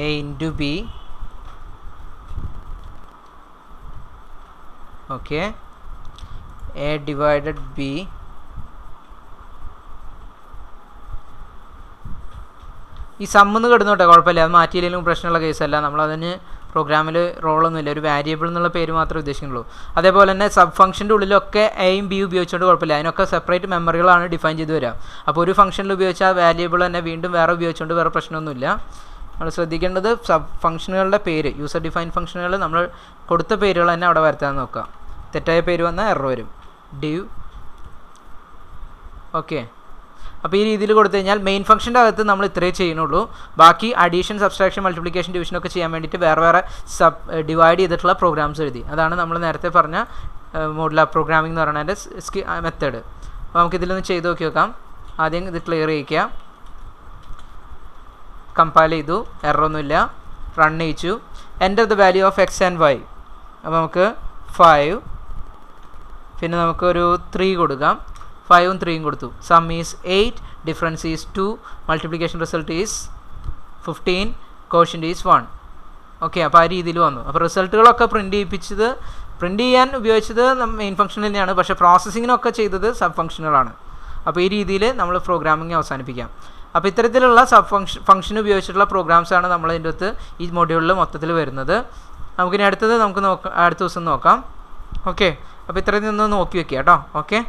A into B, okay, A divided B, ഈ സമ്മെന്ന് കിടന്നോട്ടെ, കുഴപ്പമില്ല, അത് മാറ്റിയില്ലെങ്കിലും പ്രശ്നമുള്ള കേസല്ല. നമ്മളതിന് പ്രോഗ്രാമിൽ റോളൊന്നുമില്ല, ഒരു വാരിയബിൾ എന്നുള്ള പേര് മാത്രമേ ഉദ്ദേശിക്കുന്നുള്ളൂ. അതേപോലെ തന്നെ സബ് ഫംഗ്ഷൻ്റെ ഉള്ളിലൊക്കെ എയും ബി ഉപയോഗിച്ചുകൊണ്ട് കുഴപ്പമില്ല, അതിനൊക്കെ സെപ്പറേറ്റ് മെമ്മറികളാണ് ഡിഫൈൻ ചെയ്ത് വരിക. അപ്പോൾ ഒരു ഫംഗ്ഷനിൽ ഉപയോഗിച്ച ആ വാരിയബിൾ തന്നെ വീണ്ടും വേറെ ഉപയോഗിച്ചുകൊണ്ട് വേറെ പ്രശ്നമൊന്നുമില്ല. നമ്മൾ ശ്രദ്ധിക്കേണ്ടത് സബ് ഫംഗ്ഷനുകളുടെ പേര്, യൂസർ ഡിഫൈൻ ഫംഗ്ഷനുകൾ നമ്മൾ കൊടുത്ത പേരുകൾ തന്നെ അവിടെ വരുത്താൻ നോക്കുക. തെറ്റായ പേര് വന്നാൽ എറർ വരും. ഡിവ്, ഓക്കെ. അപ്പോൾ ഈ രീതിയിൽ കൊടുത്തു കഴിഞ്ഞാൽ മെയിൻ ഫംഗ്ഷൻ്റെ അകത്ത് നമ്മൾ ഇത്രയേ ചെയ്യുന്നുള്ളൂ. ബാക്കി അഡീഷൻ, സബ്സ്ട്രാക്ഷൻ, മൾട്ടിപ്ലിക്കേഷൻ, ഡിവിഷനൊക്കെ ചെയ്യാൻ വേണ്ടിയിട്ട് വേറെ വേറെ ഡിവൈഡ് ചെയ്തിട്ടുള്ള പ്രോഗ്രാംസ് എഴുതി. അതാണ് നമ്മൾ നേരത്തെ പറഞ്ഞ മോഡുലാർ പ്രോഗ്രാമിംഗ് എന്ന് പറയുന്നതിൻ്റെ മെത്തേഡ്. അപ്പോൾ നമുക്കിതിലൊന്ന് ചെയ്ത് നോക്കാം. ആദ്യം ഇത് ക്ലിയർ ചെയ്യിക്കുക, കമ്പൈൽ ചെയ്തു, എററൊന്നുമില്ല, റൺ ചെയ്യിച്ചു. Enter the value of X and Y. അപ്പോൾ നമുക്ക് 5, പിന്നെ നമുക്കൊരു 3 കൊടുക്കാം. 5ഉം 3ഉം കൊടുത്തു. Some is 8, difference is 2, multiplication result is 15, quotient is 1. Okay, അപ്പോൾ ആ രീതിയിൽ വന്നു. അപ്പോൾ റിസൾട്ടുകളൊക്കെ പ്രിൻറ്റ് ചെയ്യാൻ ഉപയോഗിച്ചത് മെയിൻ ഫംഗ്ഷൻ തന്നെയാണ്, പക്ഷേ പ്രോസസ്സിങ്ങിനൊക്കെ ചെയ്തത് സബ് ഫംഗ്ഷനുകളാണ്. അപ്പോൾ ഈ രീതിയിൽ നമ്മൾ പ്രോഗ്രാമിംഗ് അവസാനിപ്പിക്കാം. അപ്പോൾ ഇത്തരത്തിലുള്ള സബ് ഫംഗ്ഷൻ ഉപയോഗിച്ചിട്ടുള്ള പ്രോഗ്രാംസാണ് നമ്മൾ ഇതിൻ്റെ അകത്ത് ഈ മൊഡ്യൂളിൽ മൊത്തത്തിൽ വരുന്നത്. നമുക്കിനി അടുത്തത് നമുക്ക് അടുത്ത ദിവസം നോക്കാം. ഓക്കെ, അപ്പോൾ ഇത്രയും നിന്ന് നോക്കി വെക്കുക കേട്ടോ. ഓക്കെ.